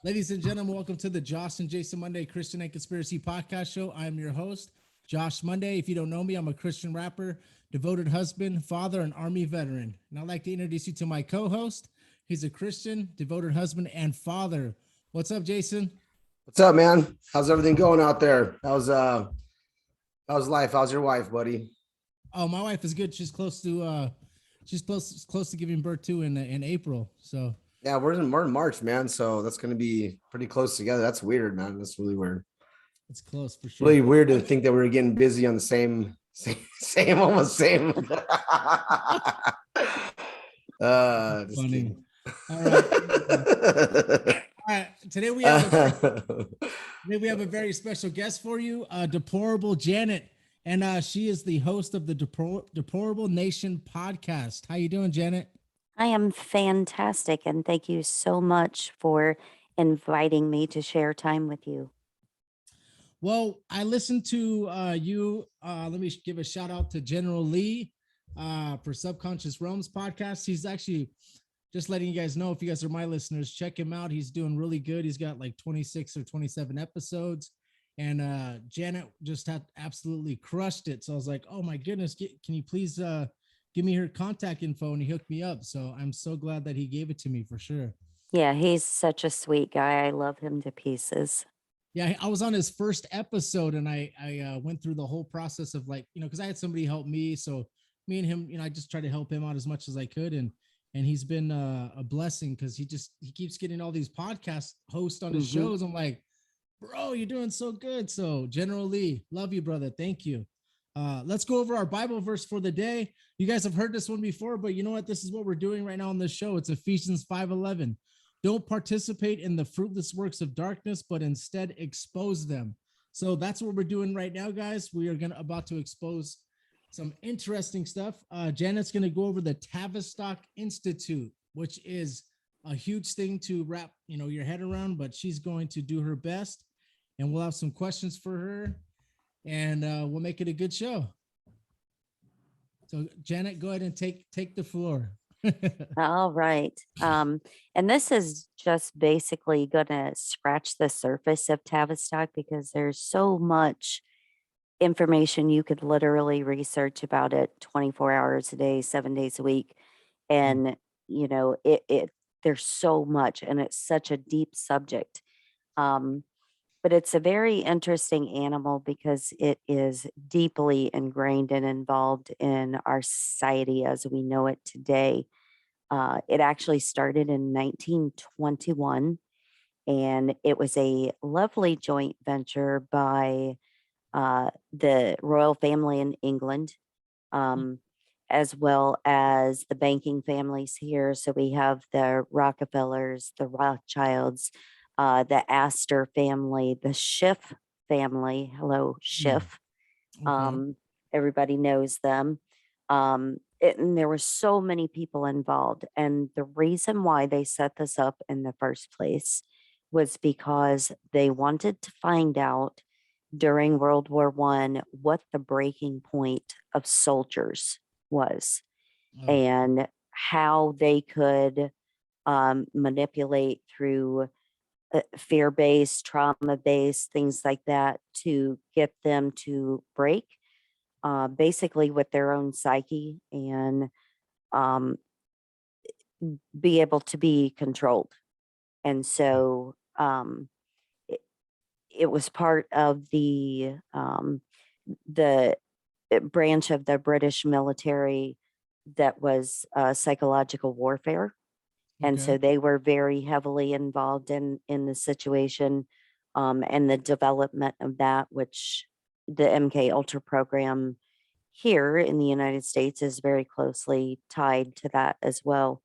Ladies and gentlemen, welcome to the Josh and Jason Monday Christian and Conspiracy Podcast Show. I'm your host, Josh Monday. If you don't know me, I'm a Christian rapper, devoted husband, father, and Army veteran. And I'd like to introduce you to my co-host. He's a Christian, devoted husband, and father. What's up, Jason? What's up, man? How's everything going out there? How's life? How's your wife, buddy? Oh, my wife is good. She's close to giving birth to in April. So Yeah, we're in March, man. So that's gonna be pretty close together. That's weird, man. That's really weird. it's close for sure. Really weird to think that we were getting busy on the same, almost same. Just Funny. kidding. All right. Today we have a very special guest for you, Deplorable Janet, and she is the host of the Deplorable Nation podcast. How you doing, Janet? I am fantastic, and thank you so much for inviting me to share time with you. Well, I listened to you. Let me give a shout out to General Lee for Subconscious Realms podcast. He's actually just letting you guys know, if you guys are my listeners, check him out. He's doing really good. He's got like 26 or 27 episodes. And Janet just had absolutely crushed it. So I was like, oh my goodness, can you please give me her contact info? And he hooked me up. So I'm so glad that he gave it to me for sure. Yeah, he's such a sweet guy. I love him to pieces. Yeah, I was on his first episode, and I went through the whole process of, like, because I had somebody help me. So me and him, I just tried to help him out as much as I could. And he's been a blessing, because he keeps getting all these podcast hosts on his shows. I'm like, bro, you're doing so good. So General Lee, love you, brother. Thank you. Let's go over our Bible verse for the day. You guys have heard this one before, but you know what? This is what we're doing right now on this show. It's Ephesians 5:11. Don't participate in the fruitless works of darkness, but instead expose them. So that's what we're doing right now, guys. We are about to expose some interesting stuff. Janet's going to go over the Tavistock Institute, which is a huge thing to wrap, your head around, but she's going to do her best, and we'll have some questions for her, and we'll make it a good show. So Janet, go ahead and take the floor. All right. And this is just basically going to scratch the surface of Tavistock, because there's so much information you could literally research about it 24 hours a day, 7 days a week. And, there's so much, and it's such a deep subject. But it's a very interesting animal, because it is deeply ingrained and involved in our society as we know it today. It actually started in 1921, and it was a lovely joint venture by the royal family in England, as well as the banking families here. So we have the Rockefellers, the Rothschilds, the Astor family, the Schiff family. Hello, Schiff. Okay. Everybody knows them. And there were so many people involved. And the reason why they set this up in the first place was because they wanted to find out during World War I what the breaking point of soldiers was, and how they could manipulate through fear-based, trauma-based, things like that, to get them to break, basically with their own psyche, and be able to be controlled. And so it was part of the branch of the British military that was psychological warfare. And so they were very heavily involved in the situation, and the development of that, which the MK Ultra program here in the United States is very closely tied to that as well,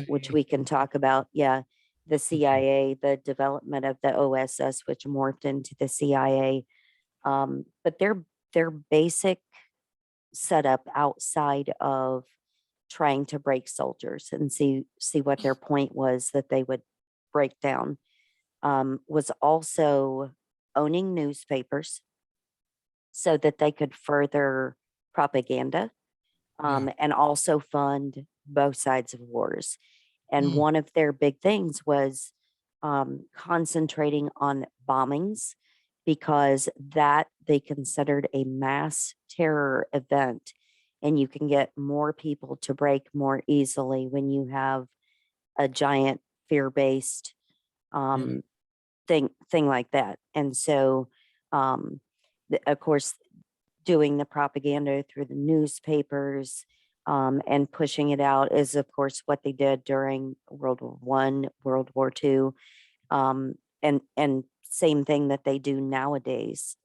which we can talk about. Yeah, the CIA, the development of the OSS, which morphed into the CIA. But their basic setup outside of trying to break soldiers and see what their point was that they would break down, was also owning newspapers so that they could further propaganda, and also fund both sides of wars. And one of their big things was concentrating on bombings because that they considered a mass terror event. And you can get more people to break more easily when you have a giant fear-based um, thing like that. And so, of course, doing the propaganda through the newspapers and pushing it out is, of course, what they did during World War One, World War Two, and same thing that they do nowadays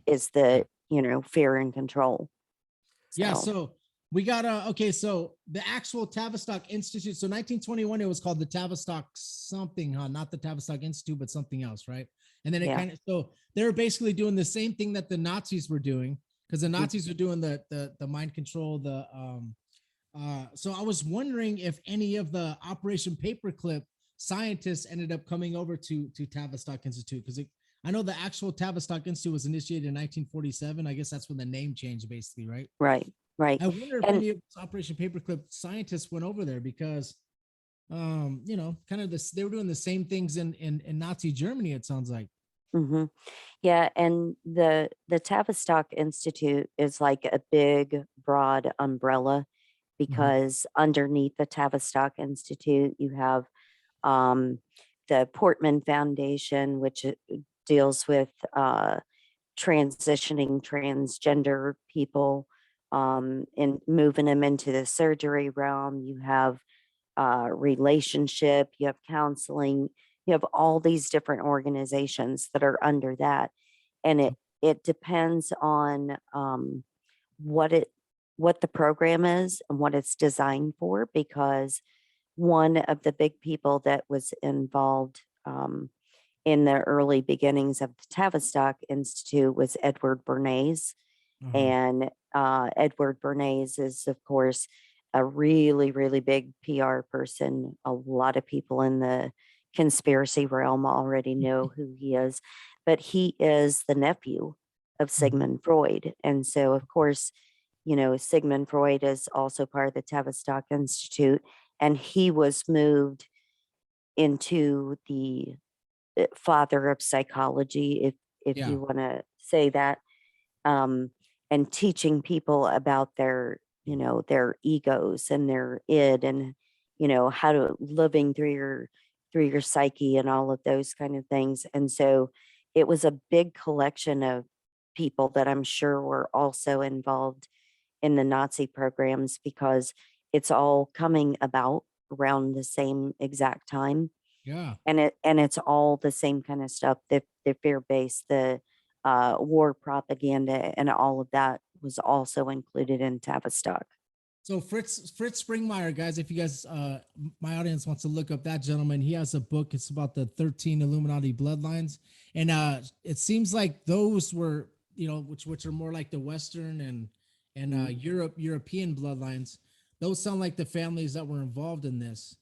is the fear and control. Yeah, so we got okay, so the actual Tavistock Institute, so 1921 it was called the Tavistock something, huh? Not the Tavistock Institute, but something else, right? And then it kind of, so they were basically doing the same thing that the Nazis were doing, because the Nazis were doing the mind control, so I was wondering if any of the Operation Paperclip scientists ended up coming over to Tavistock Institute, because I know the actual Tavistock Institute was initiated in 1947. I guess that's when the name changed, basically, right? Right. I wonder if any of Operation Paperclip scientists went over there because, kind of this, they were doing the same things in Nazi Germany, it sounds like. Mm-hmm. Yeah, and the Tavistock Institute is like a big, broad umbrella because underneath the Tavistock Institute, you have the Portman Foundation, which deals with transitioning transgender people and moving them into the surgery realm. You have relationship, you have counseling, you have all these different organizations that are under that. And it depends on what the program is and what it's designed for, because one of the big people that was involved in the early beginnings of the Tavistock Institute was Edward Bernays. And Edward Bernays is, of course, a really, really big PR person. A lot of people in the conspiracy realm already know who he is, but he is the nephew of Sigmund Freud. And so, of course, Sigmund Freud is also part of the Tavistock Institute, and he was moved into the father of psychology, if you want to say that, and teaching people about their egos and their id, and how to living through your psyche and all of those kind of things. And so it was a big collection of people that I'm sure were also involved in the Nazi programs, because it's all coming about around the same exact time. Yeah. And it's all the same kind of stuff, the fear-based, the war propaganda, and all of that was also included in Tavistock. So Fritz Springmeier, guys, if you guys, my audience wants to look up that gentleman, he has a book. It's about the 13 Illuminati Bloodlines, and it seems like those were, which are more like the Western and European bloodlines. Those sound like the families that were involved in this.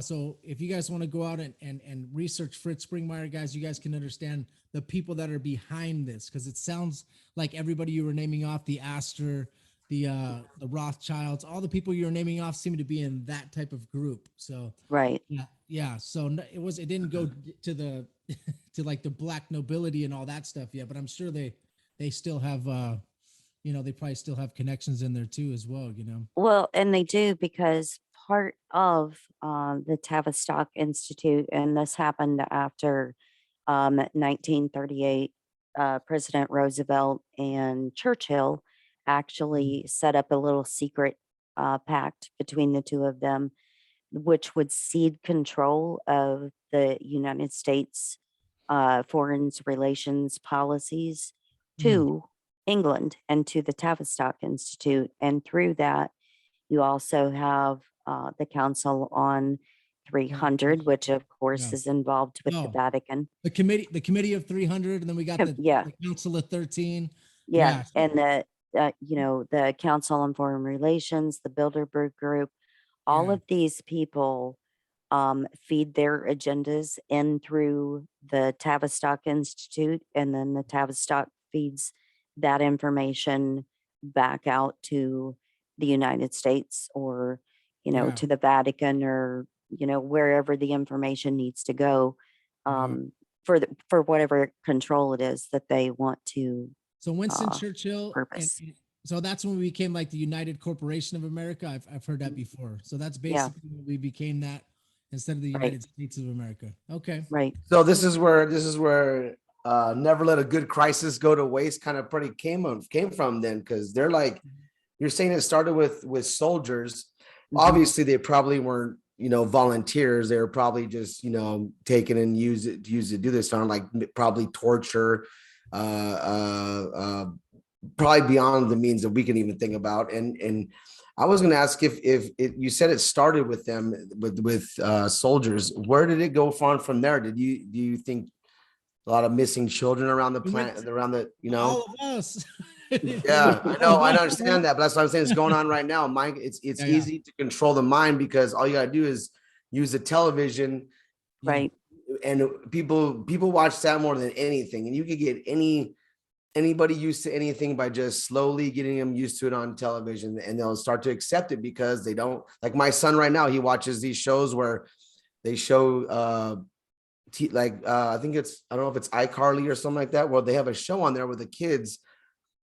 So if you guys want to go out and research Fritz Springmeier, guys, you guys can understand the people that are behind this, because it sounds like everybody you were naming off, the Astor, the Rothschilds, all the people you're naming off seem to be in that type of group. So right. Yeah. So it didn't go to the to like the black nobility and all that stuff yet, but I'm sure they still have they probably still have connections in there too as well. Well, and they do, because part of the Tavistock Institute, and this happened after 1938, President Roosevelt and Churchill actually set up a little secret pact between the two of them, which would cede control of the United States foreign relations policies to England and to the Tavistock Institute. And through that, you also have the Council on 300, which of course is involved with the Vatican. The committee of 300, and then we got the Council of 13. Yeah. And the Council on Foreign Relations, the Bilderberg Group, all of these people feed their agendas in through the Tavistock Institute, and then the Tavistock feeds that information back out to the United States, or to the Vatican, or wherever the information needs to go, Right. for whatever control it is that they want to So Winston Churchill, purpose. and so that's when we became like the United Corporation of America. I've heard that before. So that's Yeah, basically when we became that instead of the right, United States of America. Okay. right. So this is where never let a good crisis go to waste kind of pretty came from then, because they're like, you're saying it started with soldiers. Mhm. Obviously they probably weren't, volunteers. They were probably just, taken and use it to do this on, like, probably torture, probably beyond the means that we can even think about. And I was going to ask if you said it started with them, with soldiers. Where did it go from there? Do you think a lot of missing children around the We went planet, around the, all of us. Yeah, I All know, of I us, understand that, but that's what I'm saying is going on right now. Mind, it's Yeah, easy to control the mind, because all you gotta do is use the television, Right. and people watch that more than anything, and you could get anybody used to anything by just slowly getting them used to it on television, and they'll start to accept it, because they don't, like my son right now, he watches these shows where they show I think it's, I don't know if it's iCarly or something like that, where they have a show on there where the kids,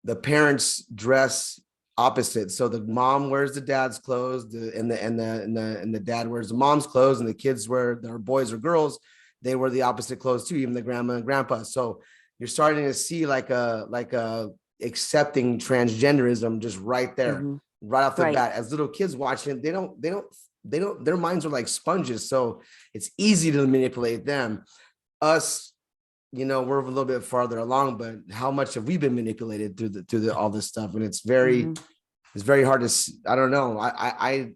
the parents dress opposite. So the mom wears the dad's clothes, and the dad wears the mom's clothes, and the kids wear, their boys or girls, they wear the opposite clothes too, even the grandma and grandpa. So you're starting to see like a accepting transgenderism just right there, Mhm. right off the Right. bat. As little kids watching it, they don't, their minds are like sponges. So it's easy to manipulate them. Us, we're a little bit farther along, but how much have we been manipulated through all this stuff? And it's very hard to, I don't know. I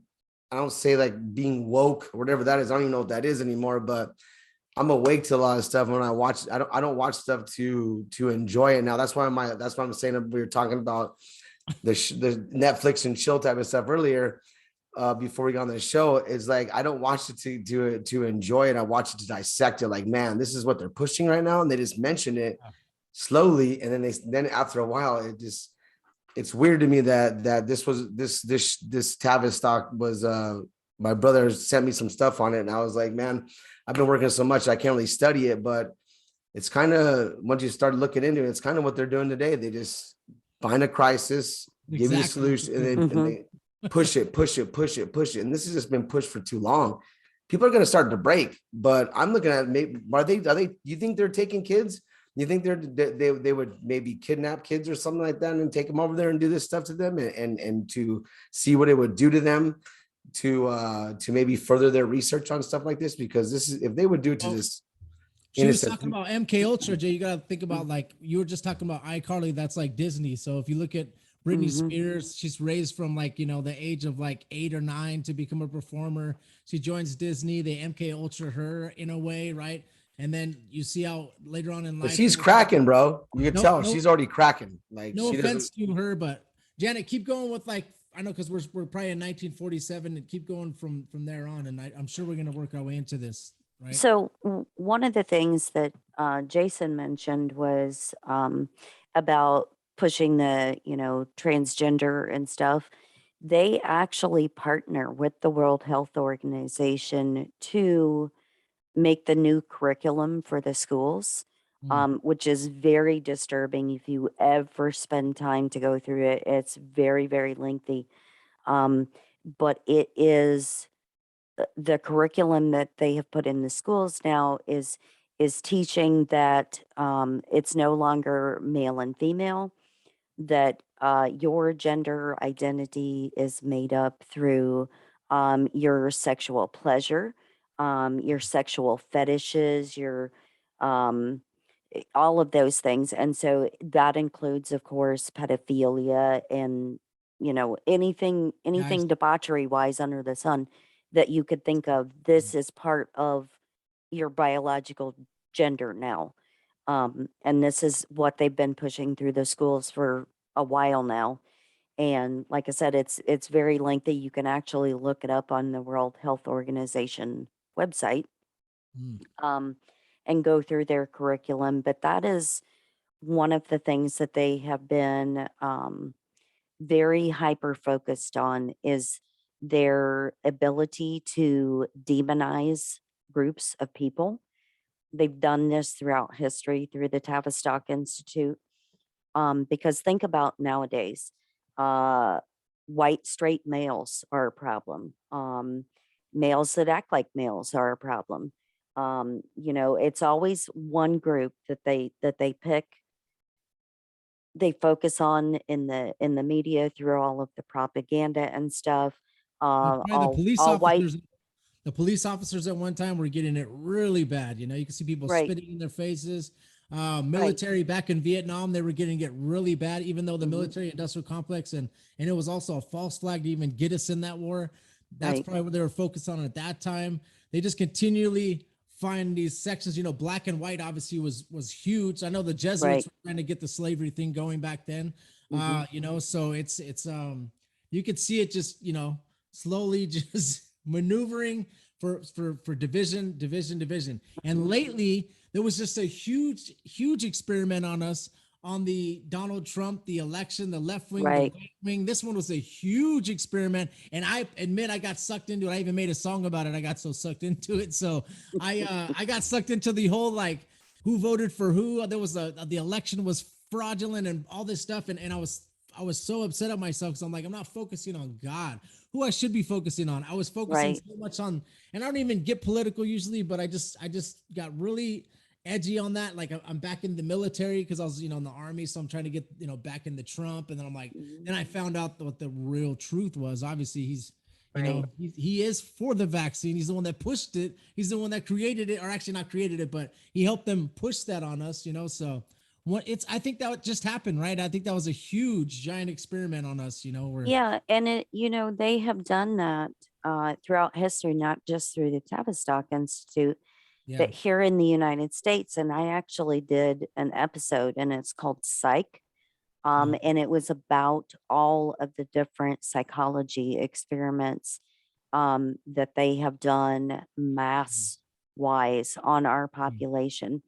don't say like being woke or whatever that is. I don't even know what that is anymore, but I'm awake to a lot of stuff. When I watch, I don't watch stuff to enjoy it now. That's why I'm saying, we were talking about the Netflix and chill type of stuff earlier, before we got on the show. Is like, I don't watch it to enjoy it. I watch it to dissect it. Like, man, this is what they're pushing right now, and they just mention it slowly, and then after a while, it's weird to me that this Tavistock was, my brother sent me some stuff on it, and I was like, man, I've been working so much I can't really study it, but it's kind of, once you start looking into it, it's kind of what they're doing today. They just find a crisis, give you a solution, and they push it. And this has just been pushed for too long. People are going to start to break, but I'm looking at, maybe, are they, you think they're taking kids? You think they would maybe kidnap kids or something like that and take them over there and do this stuff to them, and to see what it would do to them, to maybe further their research on stuff like this? Because this is, if they would do it to this She was innocent, talking about MK Ultra, Jay. You gotta think about, like, you were just talking about iCarly. That's like Disney. So if you look at Britney Spears, she's raised from, like, the age of like 8 or 9 to become a performer. She joins Disney. They MK Ultra her in a way, right? And then you see how later on in but life, she's cracking, bro. You can No- tell no- she's already cracking. Like, no she offense doesn't. to her, but Janet, keep going with, like, I know, because we're probably in 1947, and keep going from there on. And I'm sure we're gonna work our way into this, right? So one of the things that Jason mentioned was about pushing the, transgender and stuff. They actually partner with the World Health Organization to make the new curriculum for the schools, which is very disturbing. If you ever spend time to go through it, it's very, very lengthy. But it is the curriculum that they have put in the schools now is teaching that it's no longer male and female, that your gender identity is made up through your sexual pleasure, your sexual fetishes, your um, all of those things. And so that includes, of course, pedophilia and anything Guys, debauchery wise under the sun that you could think of. This is part of your biological gender now. And this is what they've been pushing through the schools for a while now. And like I said, it's very lengthy. You can actually look it up on the World Health Organization website, um, and go through their curriculum. But that is one of the things that they have been very hyper focused on, is their ability to demonize groups of people. They've done this throughout history through the Tavistock Institute. Because think about nowadays, white straight males are a problem. Males that act like males are a problem. It's always one group that they pick. They focus on in the media through all of the propaganda and stuff. Well, the police All white, officers, the police officers at one time were getting it really bad. You can see people right, spitting in their faces. right. Military back in Vietnam, they were getting it really bad, even though the Mhm. military industrial complex and it was also a false flag to even get us in that war. That's Right. probably what they were focused on at that time. They just continually find these sections. Black and white obviously was huge. I know the Jesuits Right. were trying to get the slavery thing going back then. Mhm. So it's you could see it just slowly just maneuvering for division. And Mhm. lately there was just a huge experiment on us on the Donald Trump, the election, the left wing, the Right. right wing. This one was a huge experiment, and I admit I got sucked into it. I even made a song about it. I got so sucked into it. So I got sucked into the whole like who voted for who. There was the election was fraudulent and all this stuff, and I was so upset at myself because I'm like, I'm not focusing on God, who I should be focusing on. I was focusing Right. so much on, and I don't even get political usually, but I just got really edgy on that. Like I'm back in the military because I was, in the army. So I'm trying to get, back into Trump. And then I'm like, Mhm. then I found out what the real truth was. Obviously he's, Right. he is for the vaccine. He's the one that pushed it. He's the one that created it, or actually not created it, but he helped them push that on us, so I think that just happened, right? I think that was a huge giant experiment on us, where Yeah, and they have done that throughout history, not just through the Tavistock Institute, yeah. but here in the United States. And I actually did an episode, and it's called Psych. And it was about all of the different psychology experiments that they have done mass wise on our population.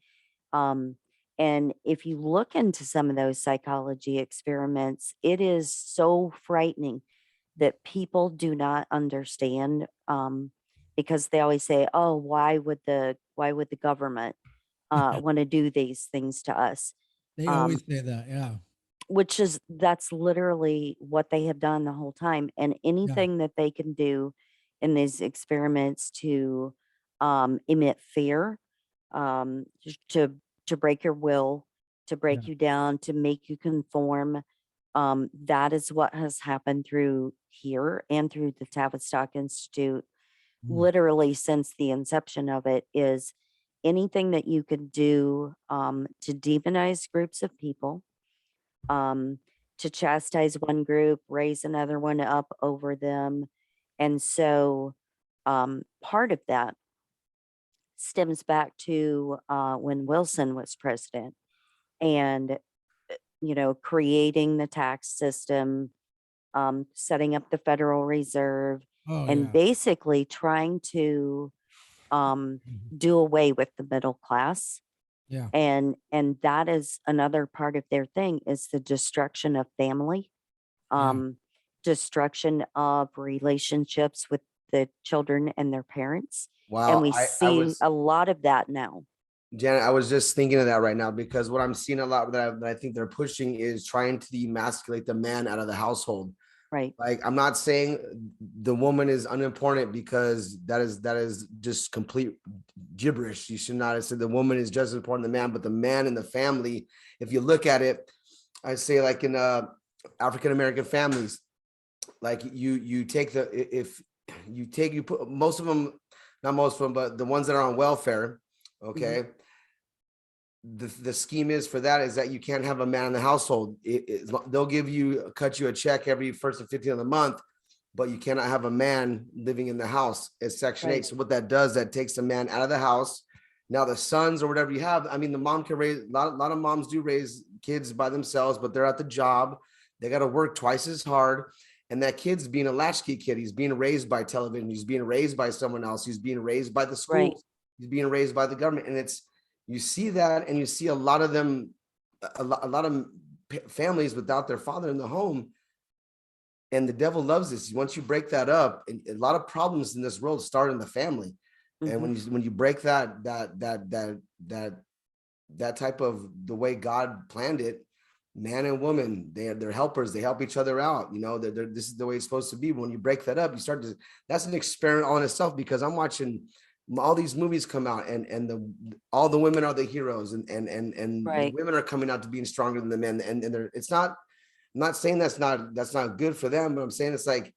Um, and if you look into some of those psychology experiments, it is so frightening that people do not understand, because they always say, "Oh, why would the government want to do these things to us?" They Um, always say that. Yeah. that's literally what they have done the whole time. And Yeah. anything that they can do in these experiments to emit fear, to break your will, to break Yeah. you down, to make you conform. That is what has happened through here and through the Tavistock Institute, Mm. literally since the inception of it, is anything that you could do to demonize groups of people, um, to chastise one group, raise another one up over them. And so part of that stems back to when Wilson was president, and creating the tax system, setting up the Federal Reserve, Oh and yeah. basically trying to Mhm. do away with the middle class. Yeah. And that is another part of their thing, is the destruction of family, Yeah. um, destruction of relationships with the children and their parents. And Wow, we I see was a lot of that now. Janet, I was just thinking of that right now because what I'm seeing a lot that I think they're pushing is trying to demasculate the man out of the household. Right. Like, I'm not saying the woman is unimportant, because that is just complete gibberish. You should not have said the woman is just as important than the man, but the man in the family. If you look at it, I say like in African American families, like you take if you put most of them, not most of them, but the ones that are on welfare, Mhm. okay. The scheme is for that is that you can't have a man in the household. They'll cut you a check every first and 15th of the month, but you cannot have a man living in the house. It's Section 8. Right. So what that does, that takes the man out of the house. Now the sons or whatever you have, I mean, the mom can raise, a lot of moms do raise kids by themselves, but they're at the job. They got to work twice as hard. And that kid's being a latchkey kid. He's being raised by television. He's being raised by someone else. He's being raised by the Right. schools. He's being raised by the government. And you see that, and you see a lot of them, a lot of families without their father in the home. And the devil loves this. Once you break that up, and a lot of problems in this world start in the family. And when you break that type of the way God planned it, man and woman, they're helpers. They help each other out. You know, this is the way it's supposed to be. When you break that up, you start to, that's an experiment on itself, because I'm watching all these movies come out, and all the women are the heroes, and the women are coming out to being stronger than the men. And it's not, I'm not saying that's not good for them, but I'm saying it's like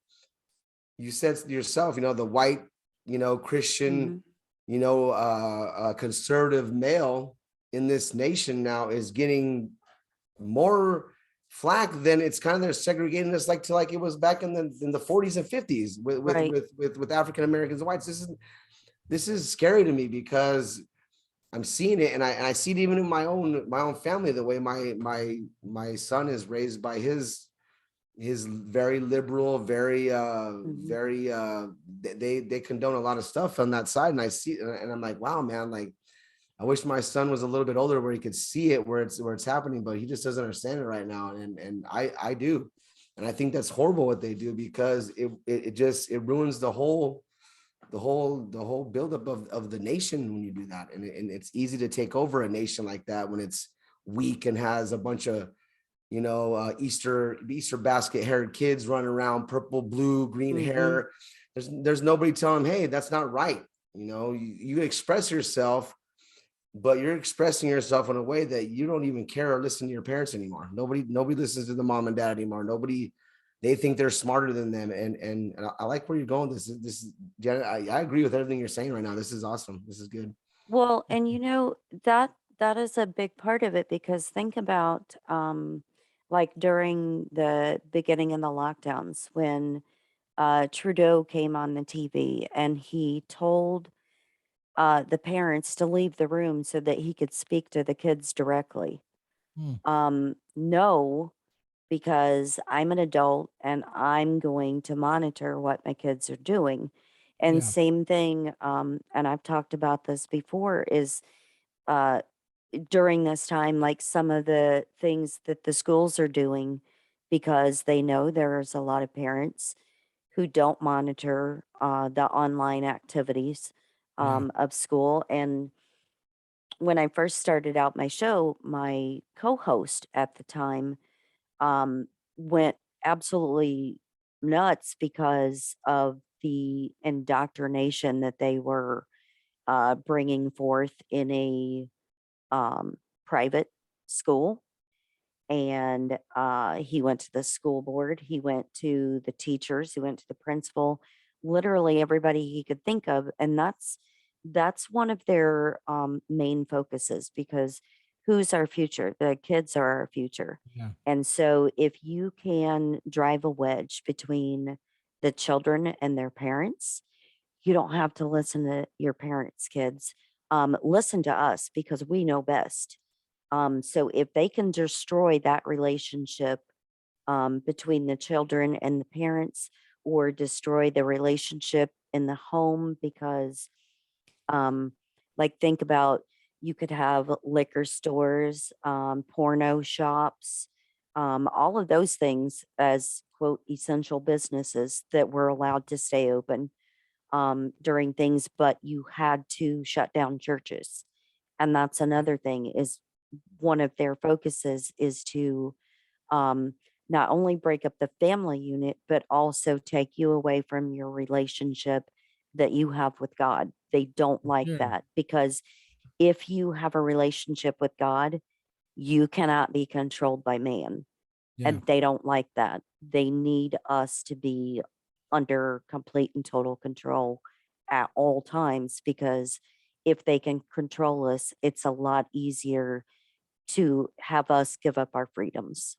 you said yourself, you know, the white, you know, Christian, you know, conservative male in this nation now is getting more flack than it's kind of, they're segregating us like it was back in the 40s and 50s with African Americans and whites. This is scary to me, because I'm seeing it, and I see it even in my own family, the way my son is raised by his very liberal, very they condone a lot of stuff on that side, and I see, and I'm like, wow, man, like I wish my son was a little bit older where he could see it, where it's happening, but he just doesn't understand it right now, and I do, and I think that's horrible what they do, because it ruins the whole buildup of the nation when you do that, and it's easy to take over a nation like that when it's weak and has a bunch of, you know, Easter basket haired kids running around, purple, blue, green hair. There's nobody telling them, hey, that's not right. You know, you express yourself, but you're expressing yourself in a way that you don't even care or listen to your parents anymore. Nobody listens to the mom and dad anymore. They think they're smarter than them. And I like where you're going. This is Janet, I agree with everything you're saying right now. This is awesome. This is good. Well, and you know, that is a big part of it, because think about like during the beginning of the lockdowns, when Trudeau came on the TV and he told the parents to leave the room so that he could speak to the kids directly. No, because I'm an adult and I'm going to monitor what my kids are doing. And same thing, and I've talked about this before, is uh, during this time, like some of the things that the schools are doing, because they know there's a lot of parents who don't monitor the online activities of school. And when I first started out my show, my co-host at the time went absolutely nuts because of the indoctrination that they were bringing forth in a private school. And he went to the school board, he went to the teachers, he went to the principal, literally everybody he could think of. And that's one of their main focuses, because who's our future? The kids are our future. And so if you can drive a wedge between the children and their parents, you don't have to listen to your parents, kids. Listen to us, because we know best. So if they can destroy that relationship between the children and the parents, or destroy the relationship in the home, because like think about, you could have liquor stores, porno shops, all of those things as quote essential businesses that were allowed to stay open during things, but you had to shut down churches. And that's another thing, is one of their focuses is to not only break up the family unit, but also take you away from your relationship that you have with God. They don't like that, because if you have a relationship with God, you cannot be controlled by man. And they don't like that. They need us to be under complete and total control at all times, because if they can control us, it's a lot easier to have us give up our freedoms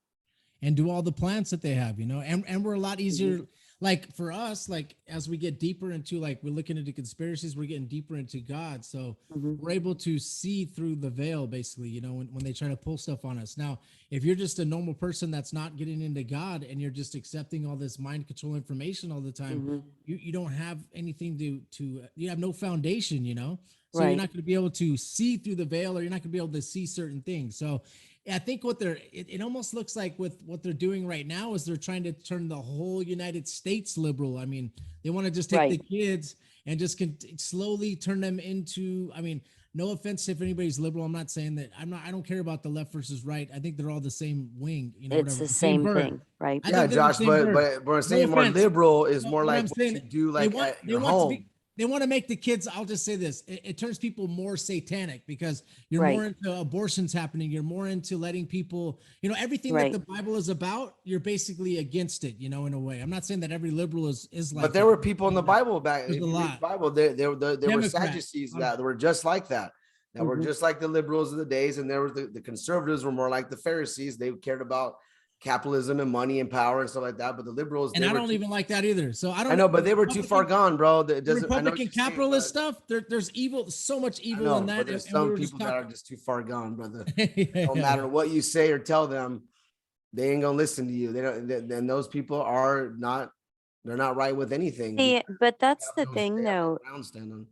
and do all the plans that they have, you know, and we're a lot easier. Like for us, like as we get deeper into, like we're looking into conspiracies, we're getting deeper into God. So we're able to see through the veil, basically, you know, when they try to pull stuff on us. Now, if you're just a normal person that's not getting into God and you're just accepting all this mind control information all the time, you don't have anything to you have no foundation, you know. So you're not going to be able to see through the veil, or you're not going to be able to see certain things. So I think what it almost looks like with what they're doing right now is they're trying to turn the whole United States liberal. I mean, they want to just take the kids and just slowly turn them into, I mean, no offense if anybody's liberal. I'm not saying that I don't care about the left versus right. I think they're all the same wing, you know, It's whatever. the same bird. thing, right? I Yeah, think they're the Josh, same bird. but I'm No saying more offense. liberal is No, more what like I'm what saying, you do like at your home. they want to make the kids, I'll just say this, it turns people more satanic because you're Right. more into abortions happening. You're more into letting people, you know, everything Right. that the Bible is about, you're basically against it, you know, in a way. I'm not saying that every liberal is like But there were people in the Bible back. There's If a you read lot. the Bible, there were Democrats. Sadducees that were just like that. That were Mhm. just like the liberals of the days, and there were the conservatives were more like the Pharisees. They cared about capitalism and money and power and stuff like that. But the liberals, And I don't even like that either. So I don't I know, but they were too far gone, bro. That the doesn't. I know what Republican you're saying, capitalist but stuff. There's evil, so much I evil in know, that. but there's and we some were just people that are talking. just too far gone, brother. Yeah, No matter what you say or tell them, they ain't gonna listen to you. They don't. Then those people are not. They're not right with anything. See, but that's the They thing, have no though. ground stand on.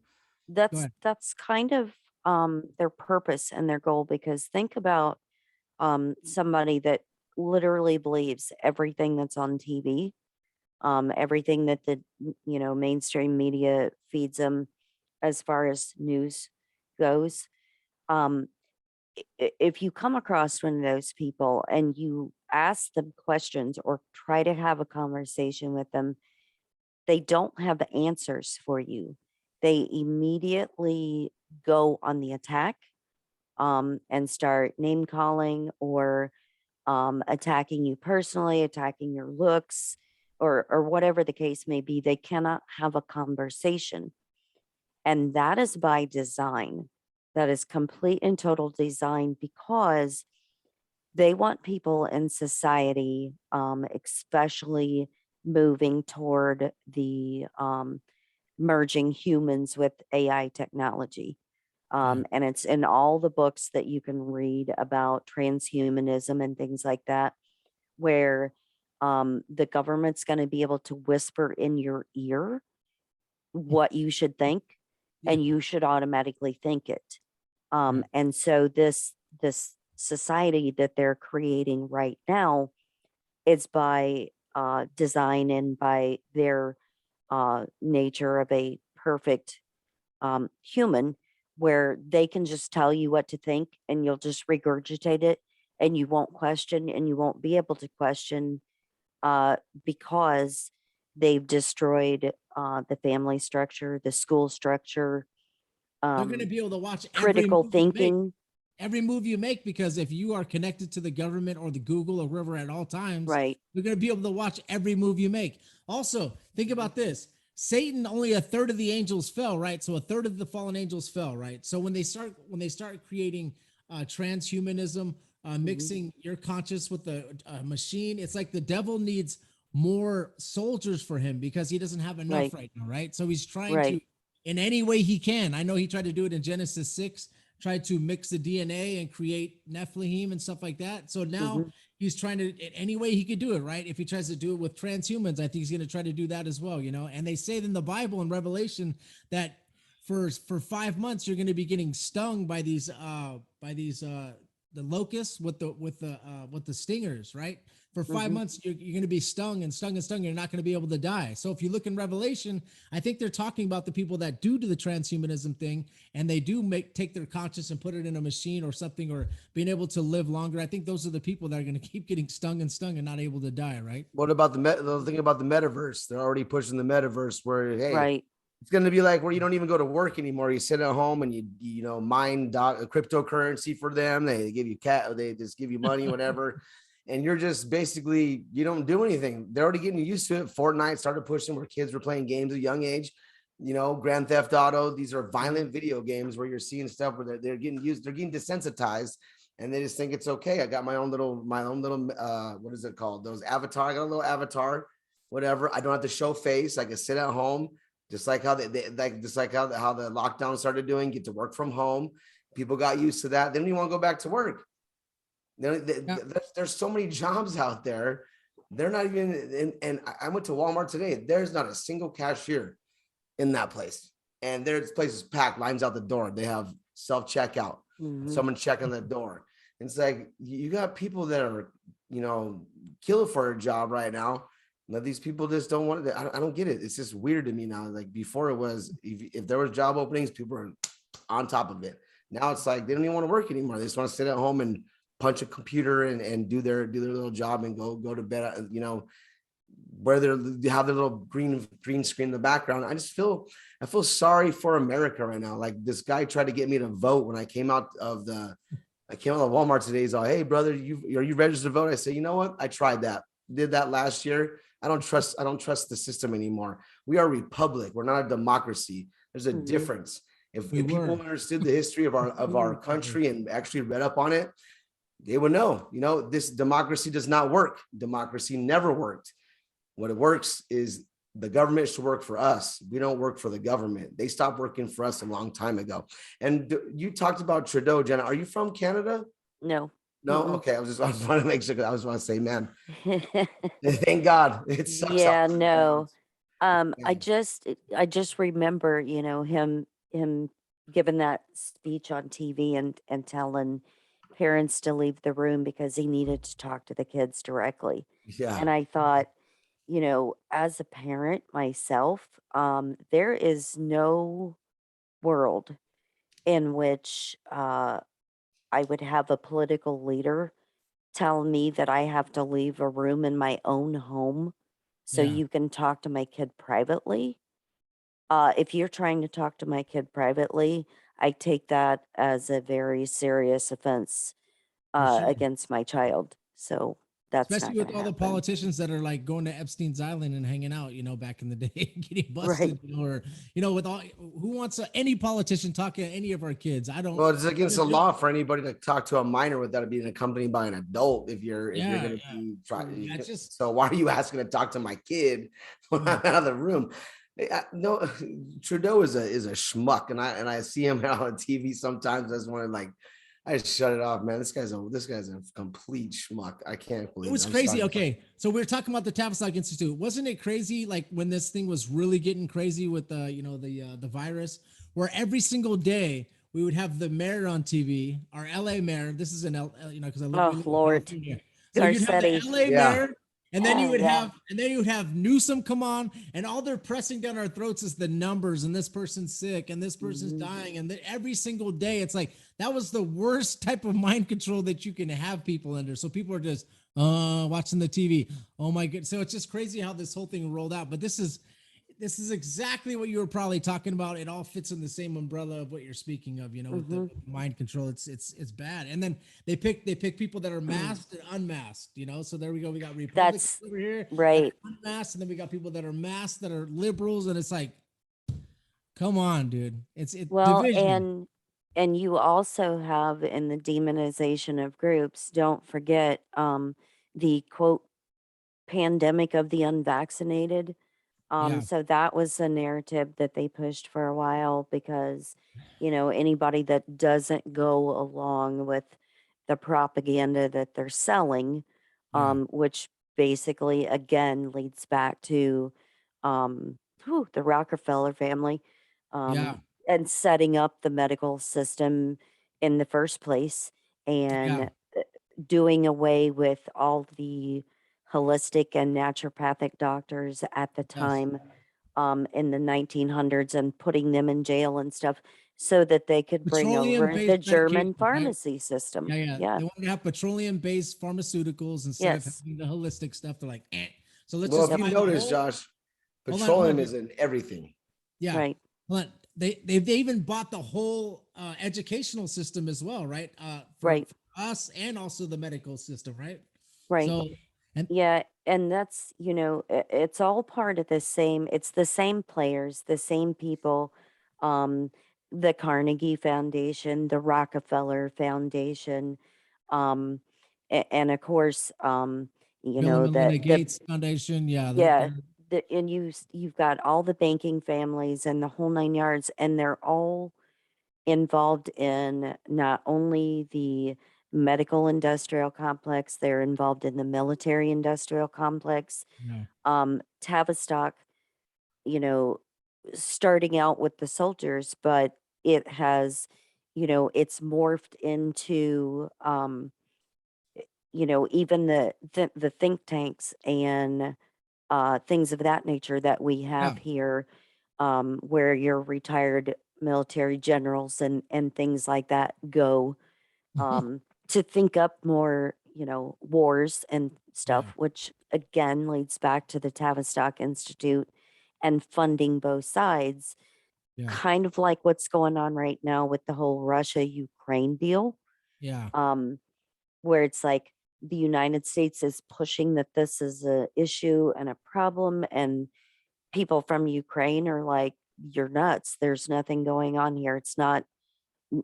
Go ahead. That's kind of their purpose and their goal, because think about somebody that literally believes everything that's on TV, everything that the mainstream media feeds them as far as news goes. Um, if you come across one of those people and you ask them questions or try to have a conversation with them, they don't have the answers for you. They immediately go on the attack, and start name calling or attacking you personally, attacking your looks, or whatever the case may be. They cannot have a conversation. And that is by design. That is complete and total design, because they want people in society, especially moving toward the merging humans with AI technology. And it's in all the books that you can read about transhumanism and things like that, where the government's going to be able to whisper in your ear what you should think, and you should automatically think it. And so this society that they're creating right now is by design and by their nature of a perfect human, where they can just tell you what to think and you'll just regurgitate it, and you won't question and you won't be able to question, because they've destroyed the family structure, the school structure, They're going to be able to watch critical thinking. every move you make, because if you are connected to the government or the Google or whoever at all times, Right. you're going to be able to watch every move you make. Also, think about this. Satan, only a third of the angels fell, right? So a third of the fallen angels fell, right? So when they start creating transhumanism, mixing your conscious with the machine, it's like the devil needs more soldiers for him because he doesn't have enough right now, right? So he's trying to, in any way he can. I know he tried to do it in Genesis 6, tried to mix the DNA and create Nephilim and stuff like that. So now he's trying to, in any way he could do it, right? If he tries to do it with transhumans, I think he's going to try to do that as well, you know? And they say in the Bible in Revelation that for 5 months, you're going to be getting stung by these the locusts with the stingers, right? For 5 months, you're going to be stung and stung and stung. You're not going to be able to die. So if you look in Revelation, I think they're talking about the people that do the transhumanism thing, and they do take their conscience and put it in a machine or something, or being able to live longer. I think those are the people that are going to keep getting stung and stung and not able to die, right? What about the thing about the metaverse? They're already pushing the metaverse where, hey, it's going to be like where you don't even go to work anymore. You sit at home and you mine cryptocurrency for them. They give you they just give you money, whatever. And you're just basically, you don't do anything. They're already getting used to it. Fortnite started pushing where kids were playing games at a young age, Grand Theft Auto. These are violent video games where you're seeing stuff where they're getting used, they're getting desensitized, and they just think it's okay. I got my own little, what is it called? Those avatar, I got a little avatar, whatever. I don't have to show face. I can sit at home. Just like how how the lockdown started doing, get to work from home. People got used to that. Then you want to go back to work. There's so many jobs out there. They're not even, and I went to Walmart today. There's not a single cashier in that place. And there's places packed, lines out the door. They have self-checkout, someone checking the door. It's like you got people that are, killing for a job right now. Now these people just don't want it. I don't get it. It's just weird to me now. Like before, it was if there was job openings, people were on top of it. Now it's like they don't even want to work anymore. They just want to sit at home and punch a computer and do their little job and go to bed. Where they have their little green screen in the background. I feel sorry for America right now. Like this guy tried to get me to vote when I came out of Walmart today. He's like, "Hey brother, are you registered to vote?" I said, "You know what? I tried that. Did that last year. I don't trust the system anymore. We are a republic. We're not a democracy. There's a difference. If people understood the history of our country and actually read up on it, they would know, this democracy does not work. Democracy never worked. What it works is the government should work for us. We don't work for the government. They stopped working for us a long time ago." And you talked about Trudeau, Jenna. Are you from Canada? No. No? Okay. I was trying to make sure, because I just want to say, man, thank God. It sucks. Yeah, no. Yeah. I just remember, him giving that speech on TV and telling parents to leave the room because he needed to talk to the kids directly. Yeah. And I thought, as a parent myself, there is no world in which I would have a political leader tell me that I have to leave a room in my own home so Yeah. you can talk to my kid privately. If you're trying to talk to my kid privately, I take that as a very serious offense For sure. against my child. So that's Especially not with going to all the happen. politicians that are like going to Epstein's Island and hanging out, back in the day, getting busted, Right. or with all who wants any politician talking to any of our kids. I don't. Well, it's against the law for anybody to talk to a minor without it being accompanied by an adult. If you're going to be trying, Yeah, just so why are you asking to talk to my kid when I'm out of the room? No, Trudeau is a schmuck, and I see him out on TV sometimes. I just want to I just shut it off, man. This guy's a complete schmuck. I can't believe it was crazy. Okay, so we were talking about the Tavistock Institute. Wasn't it crazy? Like when this thing was really getting crazy with the virus, where every single day we would have the mayor on TV, our LA mayor. This is because I live Oh, in Lord. California. So you'd have Garcetti. the LA Yeah. mayor, and then you would Yeah. have Newsom come on, and all they're pressing down our throats is the numbers, and this person's sick, and this person's dying, and every single day it's like that was the worst type of mind control that you can have people under. So people are just watching the TV. Oh my god! So it's just crazy how this whole thing rolled out. But this is exactly what you were probably talking about. It all fits in the same umbrella of what you're speaking of, with the mind control. It's bad. And then they pick people that are masked and unmasked, So there we go. We got Republicans over here, right. unmasked, and then we got people that are masked that are liberals, and it's like, come on, dude. It's Well, division. and you also have in the demonization of groups, don't forget the quote pandemic of the unvaccinated. Yeah. So that was a narrative that they pushed for a while because, anybody that doesn't go along with the propaganda that they're selling, Yeah. which basically again leads back to the Rockefeller family, Yeah. and setting up the medical system in the first place Yeah. and doing away with all the holistic and naturopathic doctors at the Yes. time in the 1900s and putting them in jail and stuff so that they could bring over the Petroleum-based German medication, right? pharmacy system. Yeah. Yeah. They want to have petroleum-based pharmaceuticals instead of Yes. having the holistic stuff. They're like, eh. So let's Well, just if buy you the notice, whole. Josh, Hold petroleum on. is in everything. Yeah. Right. But they even bought the whole educational system as well, right? For Right. us and also the medical system, right? Right. So, and Yeah, and that's, it's all part of it's the same players, the same people, um, the Carnegie Foundation, the Rockefeller Foundation, um, and of course, Bill and Melinda the Gates Foundation, yeah, yeah, and you've got all the banking families and the whole nine yards, and they're all involved in not only the medical industrial complex, they're involved in the military industrial complex. yeah, Tavistock, you know, starting out with the soldiers, but it has it's morphed into, even the think tanks and things of that nature that we Yeah. have here, where your retired military generals and things like that go, to think up more, wars and stuff, Yeah. which again leads back to the Tavistock Institute and funding both sides, Yeah. kind of like what's going on right now with the whole Russia-Ukraine deal, Yeah. um, where it's like the United States is pushing that this is a issue and a problem, and people from Ukraine are like, "You're nuts. There's nothing going on here. It's not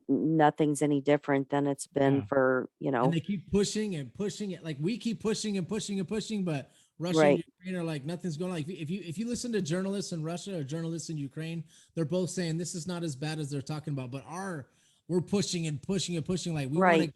nothing's any different than it's been Yeah. for, And they keep pushing and pushing it. Like we keep pushing and pushing and pushing, but Russia and right, Ukraine are like nothing's going on. Like if you listen to journalists in Russia or journalists in Ukraine, they're both saying this is not as bad as they're talking about. But we're pushing and pushing and pushing. Like we want to, right.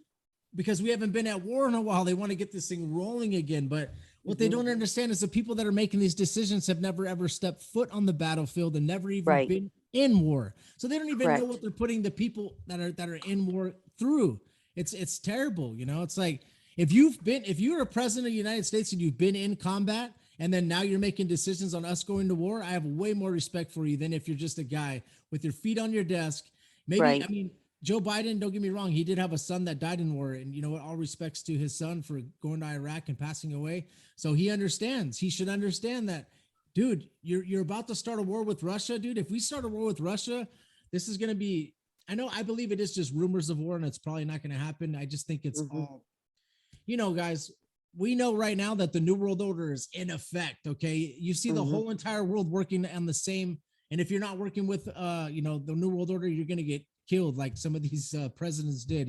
because we haven't been at war in a while. They want to get this thing rolling again. But what they Mhm. don't understand is the people that are making these decisions have never ever stepped foot on the battlefield and never even Right. been in war. So they don't even know Correct. what they're putting the people that are in war through. It's terrible, It's like if you're a president of the United States and you've been in combat and then now you're making decisions on us going to war, I have way more respect for you than if you're just a guy with your feet on your desk. Maybe, Right. I mean, Joe Biden, don't get me wrong, he did have a son that died in war, and you know what? All respects to his son for going to Iraq and passing away. So he understands. He should understand that, dude. You're about to start a war with Russia, dude. If we start a war with Russia, this is going to be. I believe it is just rumors of war, and it's probably not going to happen. I just think it's Mhm. all, guys. We know right now that the New World Order is in effect. Okay, you see the Mhm. whole entire world working on the same. And if you're not working with, the New World Order, you're going to get killed like some of these presidents did.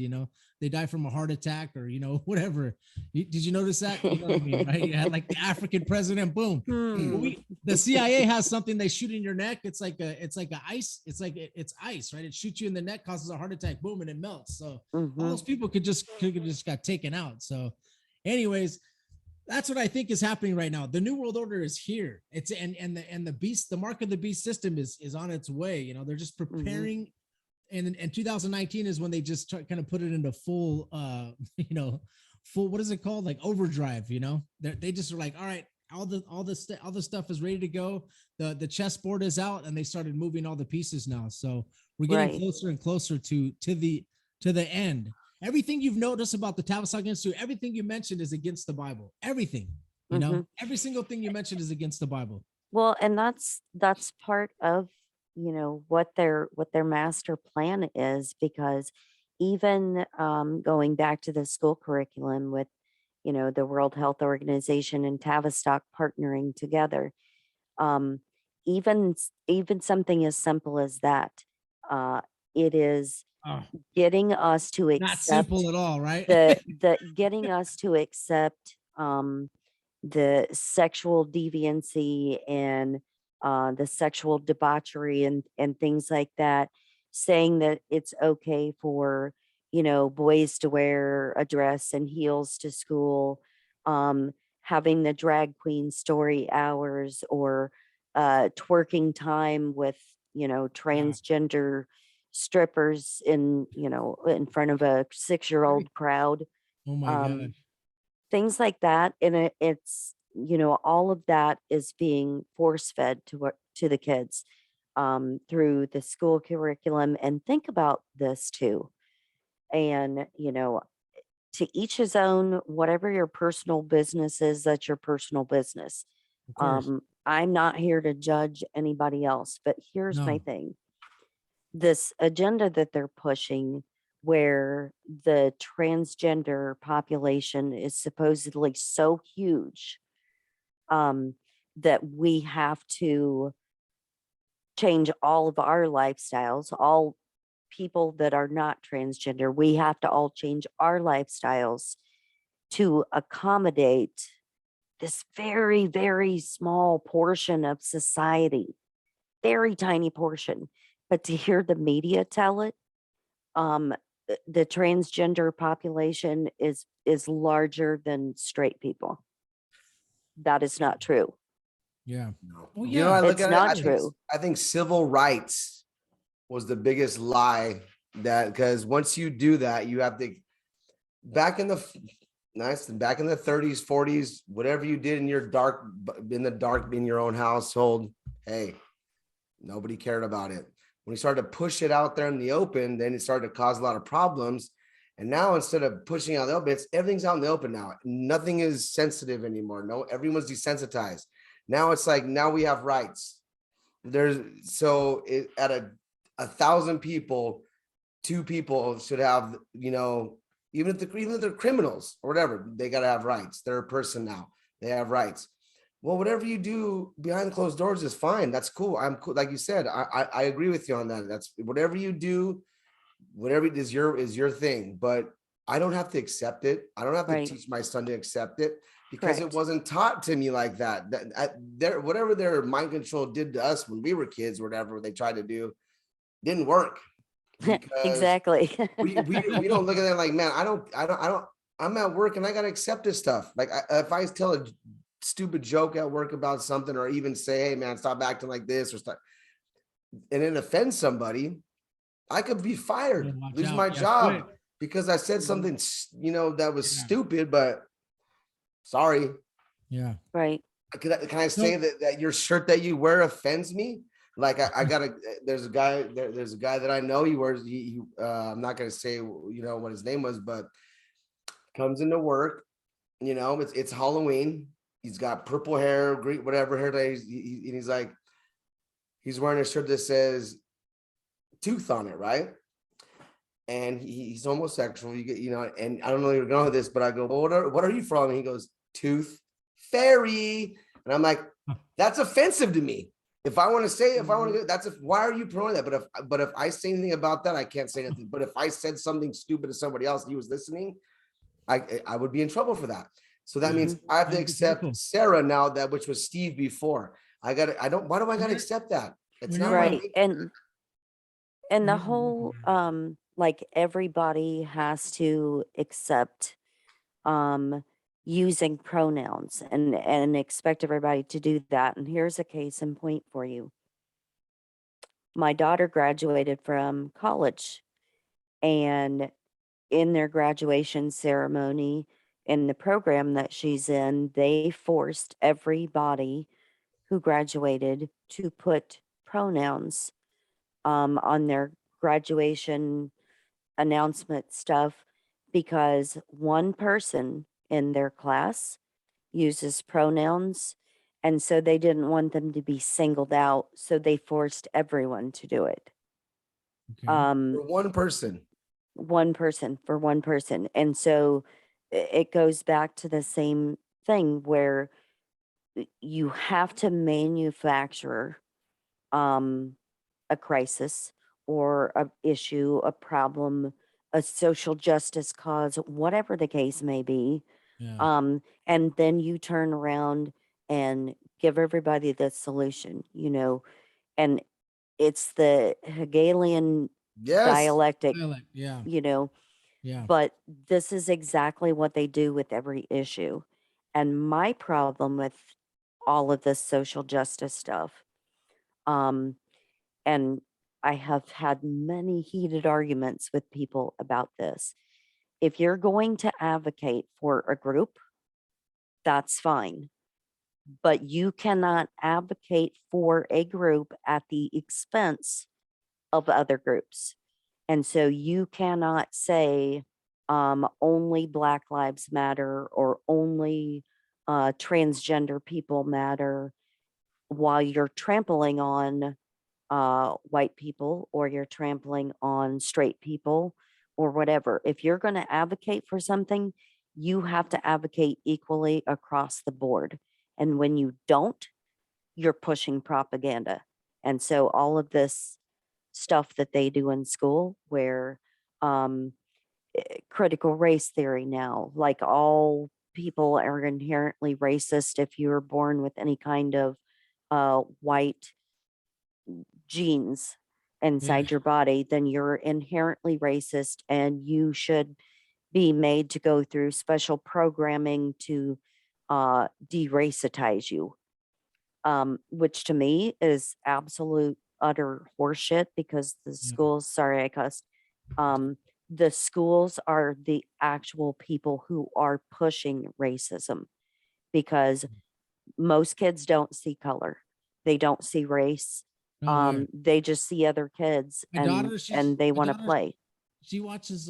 They die from a heart attack or whatever. Did you notice that? You know what I mean, right? You had like the African president. Boom. Hmm. The CIA has something they shoot in your neck. It's like ice. It's ice, right? It shoots you in the neck, causes a heart attack. Boom, and it melts. So all those Mhm. people could just got taken out. So, anyways, that's what I think is happening right now. The New World Order is here. It's and the beast, the mark of the beast system is on its way. They're just Mhm. preparing. And 2019 is when they just kind of put it into full, full, what is it called? Like overdrive. They just are like, all right, all the stuff is ready to go. The chessboard is out, and they started moving all the pieces now. So we're getting Right. closer and closer to the end. Everything you've noticed about the Tavistock Institute, everything you mentioned is against the Bible. Everything, Mhm. every single thing you mentioned is against the Bible. Well, and that's part of, what their master plan is, because even going back to the school curriculum with, the World Health Organization and Tavistock partnering together, um, even something as simple as that, uh, it is Oh, getting us to not accept simple at all, right? the getting us to accept the sexual deviancy and the sexual debauchery and things like that, saying that it's okay for, boys to wear a dress and heels to school, um, having the drag queen story hours, or twerking time with, Yeah. transgender strippers in front of a 6-year-old crowd, Oh my um, gosh. things like that. And it's, all of that is being force fed to the kids through the school curriculum. And think about this too. And, to each his own, whatever your personal business is, that's your personal business. Of course. I'm not here to judge anybody else, but here's my No. thing. This agenda that they're pushing, where the transgender population is supposedly so huge, um, that we have to change all of our lifestyles, all people that are not transgender, we have to all change our lifestyles to accommodate this very, very small portion of society, very tiny portion. But to hear the media tell it, um, the transgender population is larger than straight people. That is not true. Yeah. No. Well, I look It's at it. not true. I think civil rights was the biggest lie that, because once you do that, you have to back in the 30s, 40s, whatever you did in the dark in your own household, hey, nobody cared about it. When you started to push it out there in the open, then it started to cause a lot of problems. And now instead of pushing out the open, everything's out in the open now. Nothing is sensitive anymore. No, everyone's desensitized. Now it's like, now we have rights. At 1,000 people, 2 people should have, even if they're criminals or whatever, they got to have rights. They're a person now. They have rights. Well, whatever you do behind closed doors is fine. That's cool. I'm cool. Like you said, I agree with you on that. That's whatever you do, whatever it is your thing. But I don't have to accept it. I don't have to teach my son to accept it, because it wasn't taught to me like that. Whatever their mind control did to us when we were kids, whatever they tried to do, didn't work. Exactly. we don't look at that like, man, I'm at work and I got to accept this stuff. Like if I tell a stupid joke at work about something, or even say, hey man, stop acting like this, or stuff, and it offends somebody, I could be fired, lose my job because I said something, that was stupid, but sorry. Yeah. Right. Can I say that your shirt that you wear offends me? Like there's a guy that I know, I'm not going to say, what his name was, but comes into work, it's Halloween. He's got purple hair, green, whatever hair that he's like, he's wearing a shirt that says tooth on it. Right. And he's homosexual, and I don't know if you're going with this, but I go, well, what are you from? And he goes, Tooth Fairy. And I'm like, that's offensive to me. If I want to say, why are you promoting that? But if I say anything about that, I can't say anything. But if I said something stupid to somebody else and he was listening, I would be in trouble for that. So that means I have to accept Sarah now, which was Steve before. Why do I got to accept that? It's not right. And the whole, like everybody has to accept, using pronouns and expect everybody to do that. And here's a case in point for you. My daughter graduated from college, and in their graduation ceremony, in the program that she's in, they forced everybody who graduated to put pronouns on their graduation announcement stuff, because one person in their class uses pronouns, and so they didn't want them to be singled out, so they forced everyone to do it. For one person. For one person. And so it goes back to the same thing where you have to manufacture a crisis or a issue, a problem, a social justice cause, whatever the case may be. And then you turn around and give everybody the solution, and it's the Hegelian dialectic, but this is exactly what they do with every issue. And my problem with all of this social justice stuff, and I have had many heated arguments with people about this. If you're going to advocate for a group, that's fine. But you cannot advocate for a group at the expense of other groups. And so you cannot say only Black Lives Matter or only transgender people matter while you're trampling on white people, or you're trampling on straight people, or whatever. If you're going to advocate for something, you have to advocate equally across the board. And when you don't, you're pushing propaganda. And so all of this stuff that they do in school, where critical race theory now, like all people are inherently racist. If you were born with any kind of white genes inside your body, then you're inherently racist, and you should be made to go through special programming to deracitize you, which to me is absolute utter horseshit, because the schools, sorry I cussed, The schools are the actual people who are pushing racism, because most kids don't see color. They don't see race. No way. They just see other kids My daughter, and they my want to daughter, play. she watches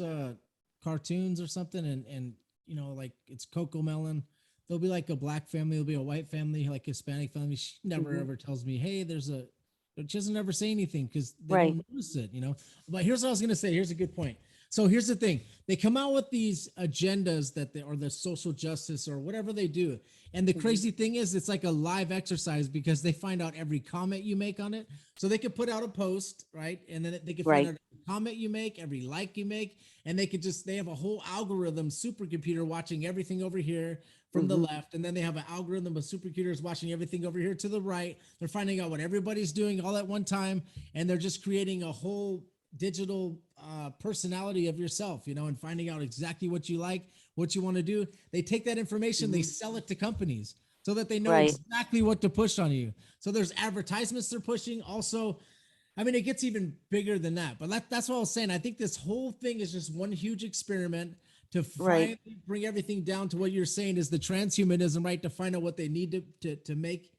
cartoons or something, and you know, like it's Coco Melon. There'll be like a black family, there'll be a white family, like Hispanic family. She never Mhm. ever tells me, hey, she doesn't ever say anything because they Right. don't notice it, you know. But here's what I was gonna say. Here's a good point. So here's the thing: they come out with these agendas or the social justice or whatever they do. And the Mhm. crazy thing is, it's like a live exercise because they find out every comment you make on it. So they could put out a post, right? And then they could find Right. out every comment you make, every like you make, and they have a whole algorithm supercomputer watching everything over here from the Mhm. left, and then they have an algorithm of supercomputers watching everything over here to the right. They're finding out what everybody's doing all at one time, and they're just creating a whole digital personality of yourself, you know, and finding out exactly what you like, what you want to do. They take that information, they Mhm. sell it to companies so that they know Right. exactly what to push on you. So there's advertisements they're pushing. Also, I mean, it gets even bigger than that. But that's what I was saying. I think this whole thing is just one huge experiment to Right. finally bring everything down to what you're saying is the transhumanism, right? To find out what they need to make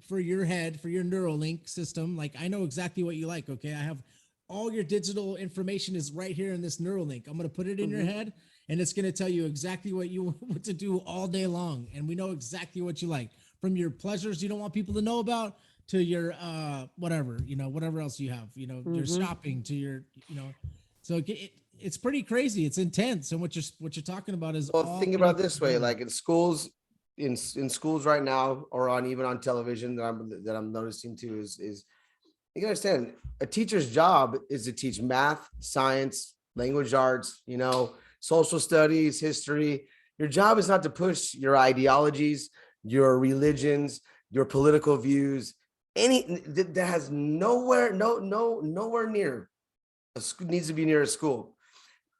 for your head, for your Neuralink system. Like, I know exactly what you like. Okay. I have all your digital information is right here in this Neuralink. I'm going to put it in your Mhm. head, and it's going to tell you exactly what you want to do all day long. And we know exactly what you like, from your pleasures you don't want people to know about to your whatever, you know, whatever else you have, you know, your Mhm. shopping to your, you know. So it's pretty crazy. It's intense. And what you're talking about is Well, all think being about it this way, together. like in schools, in schools right now, or on even on television that I'm noticing too is you can understand a teacher's job is to teach math, science, language arts, you know, social studies, history. Your job is not to push your ideologies, your religions, your political views, any that has nowhere near a school, needs to be near a school.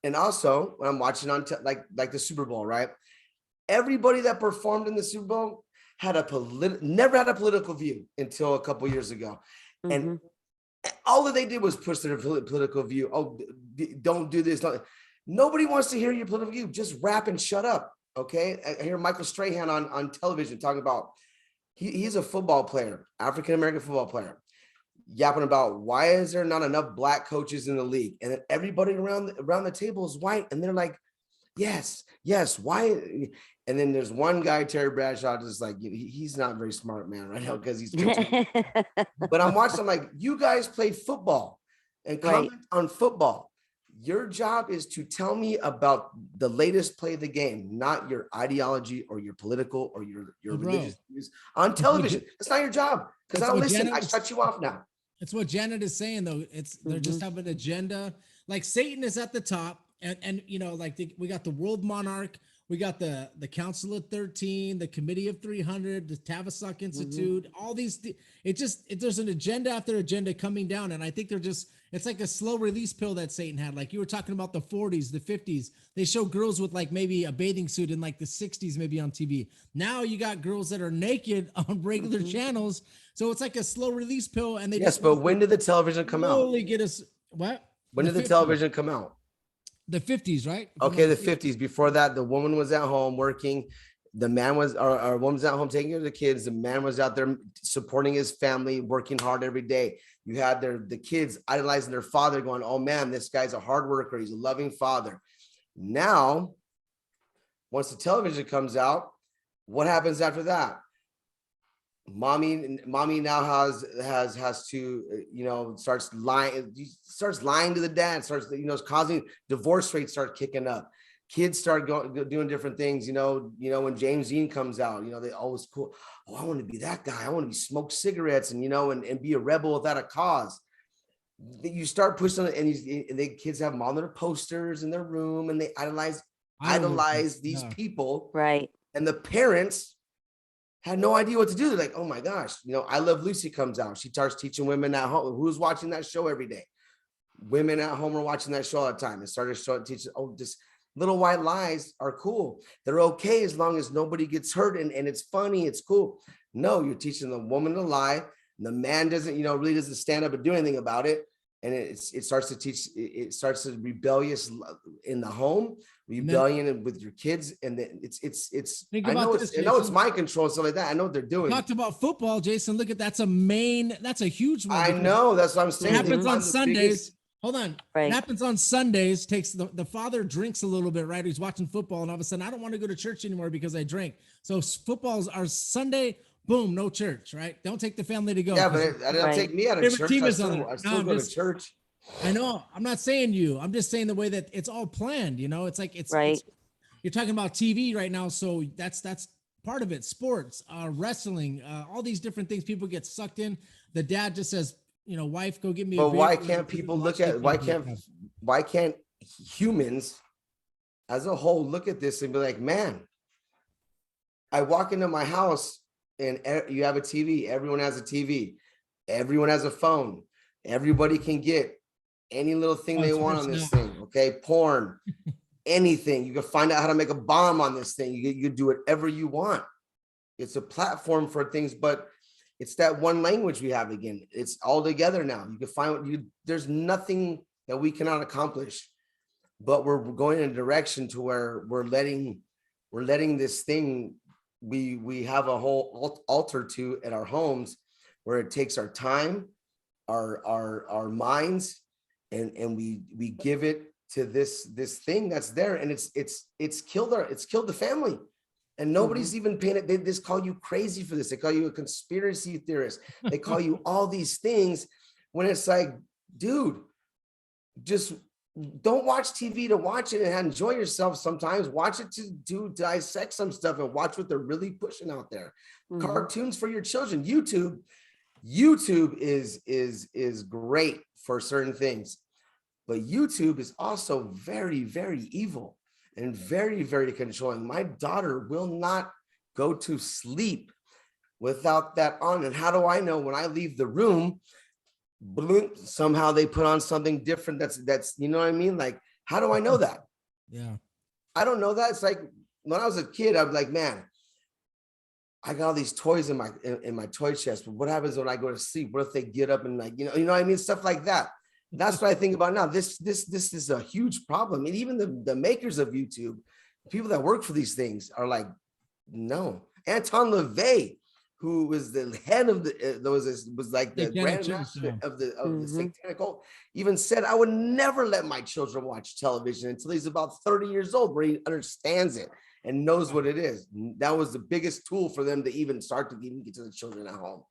And also, when I'm watching on like the Super Bowl, right? Everybody that performed in the Super Bowl had never had a political view until a couple years ago, and Mhm. all that they did was push their political view. Oh, don't do this. Nobody wants to hear your political view. Just rap and shut up. Okay. I hear Michael Strahan on television talking about he's a football player, African-American football player, yapping about why is there not enough black coaches in the league? And then everybody around the table is white. And they're like, yes, why? And then there's one guy, Terry Bradshaw, just like, he's not very smart, man, right now, because he's coaching. But I'm watching, I'm like, you guys played football and Right. comment on football. Your job is to tell me about the latest play of the game, not your ideology or your political or your Well, religious bro, views on it's what television. It's not your job because I it's don't what listen. Janet I was shut you off now. It's what Janet is saying though. They're just Mhm. have an agenda. Like Satan is at the top, and you know, like we got the world monarch, we got the Council of 13, the Committee of 300, the Tavistock Mhm. Institute, all these. There's an agenda after agenda coming down, and I think it's like a slow release pill that Satan had. Like you were talking about the 40s, the 50s. They show girls with like maybe a bathing suit in like the 60s, maybe on TV. Now you got girls that are naked on regular Mhm. channels. So it's like a slow release pill, and they Yes, just but want to when did the television come out? slowly get us what When did the television come out? the 50s, right? If I'm Okay, not the mistaken. 50s. Before that, the woman was at home working. The man was, or woman was at home taking care of the kids. The man was out there supporting his family, working hard every day. You had the kids idolizing their father, going, "Oh man, this guy's a hard worker. He's a loving father." Now, once the television comes out, what happens after that? Mommy now has to, starts lying to the dad, starts, causing divorce rates start kicking up. Kids start doing different things, when James Dean comes out, they always cool. Oh, I want to be that guy. I want to be smoke cigarettes and and be a rebel without a cause. You start pushing it, and the kids have them on their posters in their room, and they Idol worship. idolize these Yeah. people, Right. and the parents had no idea what to do. They're like, oh my gosh, I Love Lucy comes out. She starts teaching women at home. Who's watching that show every day? Women at home are watching that show all the time. And started teaching, oh, just little white lies are cool. They're okay as long as nobody gets hurt and it's funny, it's cool. No, you're teaching the woman to lie. The man doesn't, really doesn't stand up and do anything about it. and it starts to teach, it starts to rebellious in the home, rebellion with your kids, and then it's Think I about know this, I know it's Jason. mind control and stuff like that. I know what they're doing. Talked about football, Jason. Look at that's a huge one. I because know, that's what I'm It saying. They happens on find the Sundays. biggest- Hold on. Right. It happens on Sundays. Takes the father drinks a little bit, right? He's watching football, and all of a sudden, I don't want to go to church anymore because I drank. So football's our Sunday. Boom, no church, right? Don't take the family to go. Yeah, but it don't Right. take me out of Favorite church. team I is on still, it. I still No, I'm go just- to church. I know. I'm not saying you. I'm just saying the way that it's all planned. You know, it's like Right. you're talking about TV right now, so that's part of it. Sports, wrestling, all these different things. People get sucked in. The dad just says, you know, wife, go get me. But a why beer. can't people look Watch at why can't humans as a whole look at this and be like, man, I walk into my house and you have a TV, everyone has a TV, everyone has a phone, everybody can get any little thing they it's want worse on this now. thing, okay? Porn, anything. You can find out how to make a bomb on this thing. You can do whatever you want. It's a platform for things, but it's that one language we have again. It's all together now. You can find what there's nothing that we cannot accomplish, but we're going in a direction to where we're letting this thing, we have a whole altar to at our homes where it takes our time, our minds, and we give it to this thing that's there, and it's killed the family. And nobody's even paying it. They just call you crazy for this. They call you a conspiracy theorist. They call you all these things when it's like, dude, just don't watch TV to watch it and enjoy yourself. Sometimes watch it to dissect some stuff and watch what they're really pushing out there. Cartoons for your children. YouTube is great for certain things, but YouTube is also very, very evil and very, very controlling. My daughter will not go to sleep without that on. And how do I know when I leave the room, blink, somehow they put on something different? That's, you know what I mean? Like, how do I know that? Yeah. I don't know that. It's like when I was a kid, I'm like, man, I got all these toys in my toy chest, but what happens when I go to sleep? What if they get up and like, you know what I mean? Stuff like that. That's what I think about now. This is a huge problem. And even the makers of YouTube, people that work for these things are like, no. Anton LaVey, who was the head of was like the grandmaster of the satanic cult, even said, I would never let my children watch television until he's about 30 years old, where he understands it and knows what it is. That was the biggest tool for them to even start to even get to the children at home.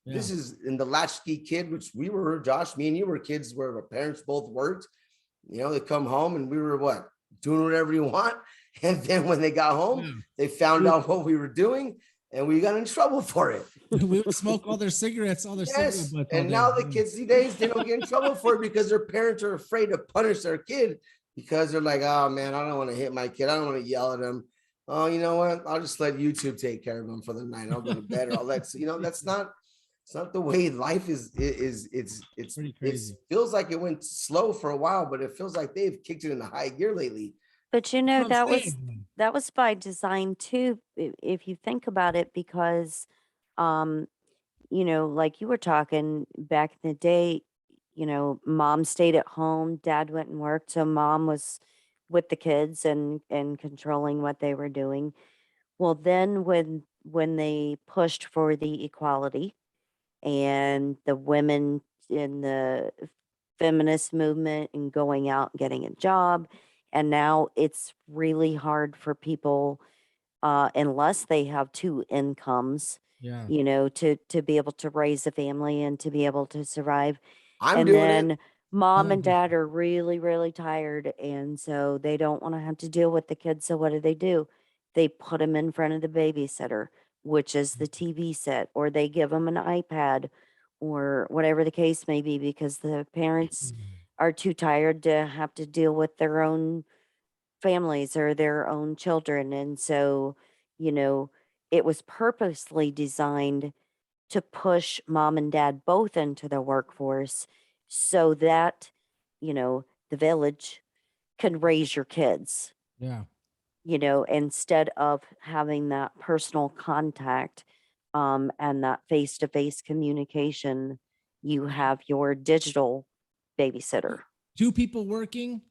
Yeah. This is in the latchkey kid, which we were, Josh, me and you were kids where our parents both worked. You know, they come home and we were what? Doing whatever you want. And then when they got home, they found out what we were doing and we got in trouble for it. We would smoke all their cigarettes, Yes. And now the kids these days, they don't get in trouble for it because their parents are afraid to punish their kid because they're like, oh man, I don't want to hit my kid. I don't want to yell at him. Oh, you know what? I'll just let YouTube take care of him for the night. I'll go to bed or I'll let, you know, it's not the way life is. It's pretty crazy. It feels like it went slow for a while, but it feels like they've kicked it into high gear lately. But you know, that was by design too, if you think about it, because you know, like you were talking back in the day, you know, mom stayed at home, dad went and worked, so mom was with the kids and controlling what they were doing. Well, then when they pushed for the equality and the women in the feminist movement and going out and getting a job, and now it's really hard for people unless they have two incomes, you know, to be able to raise a family and to be able to survive. And then mom and dad are really, really tired, and so they don't want to have to deal with the kids. So what do? They put them in front of the babysitter, which is the TV set, or they give them an iPad or whatever the case may be, because the parents are too tired to have to deal with their own families or their own children. And so, you know, it was purposely designed to push mom and dad both into the workforce so that, you know, the village can raise your kids. Yeah. You know, instead of having that personal contact and that face-to-face communication, you have your digital babysitter. 2 people working,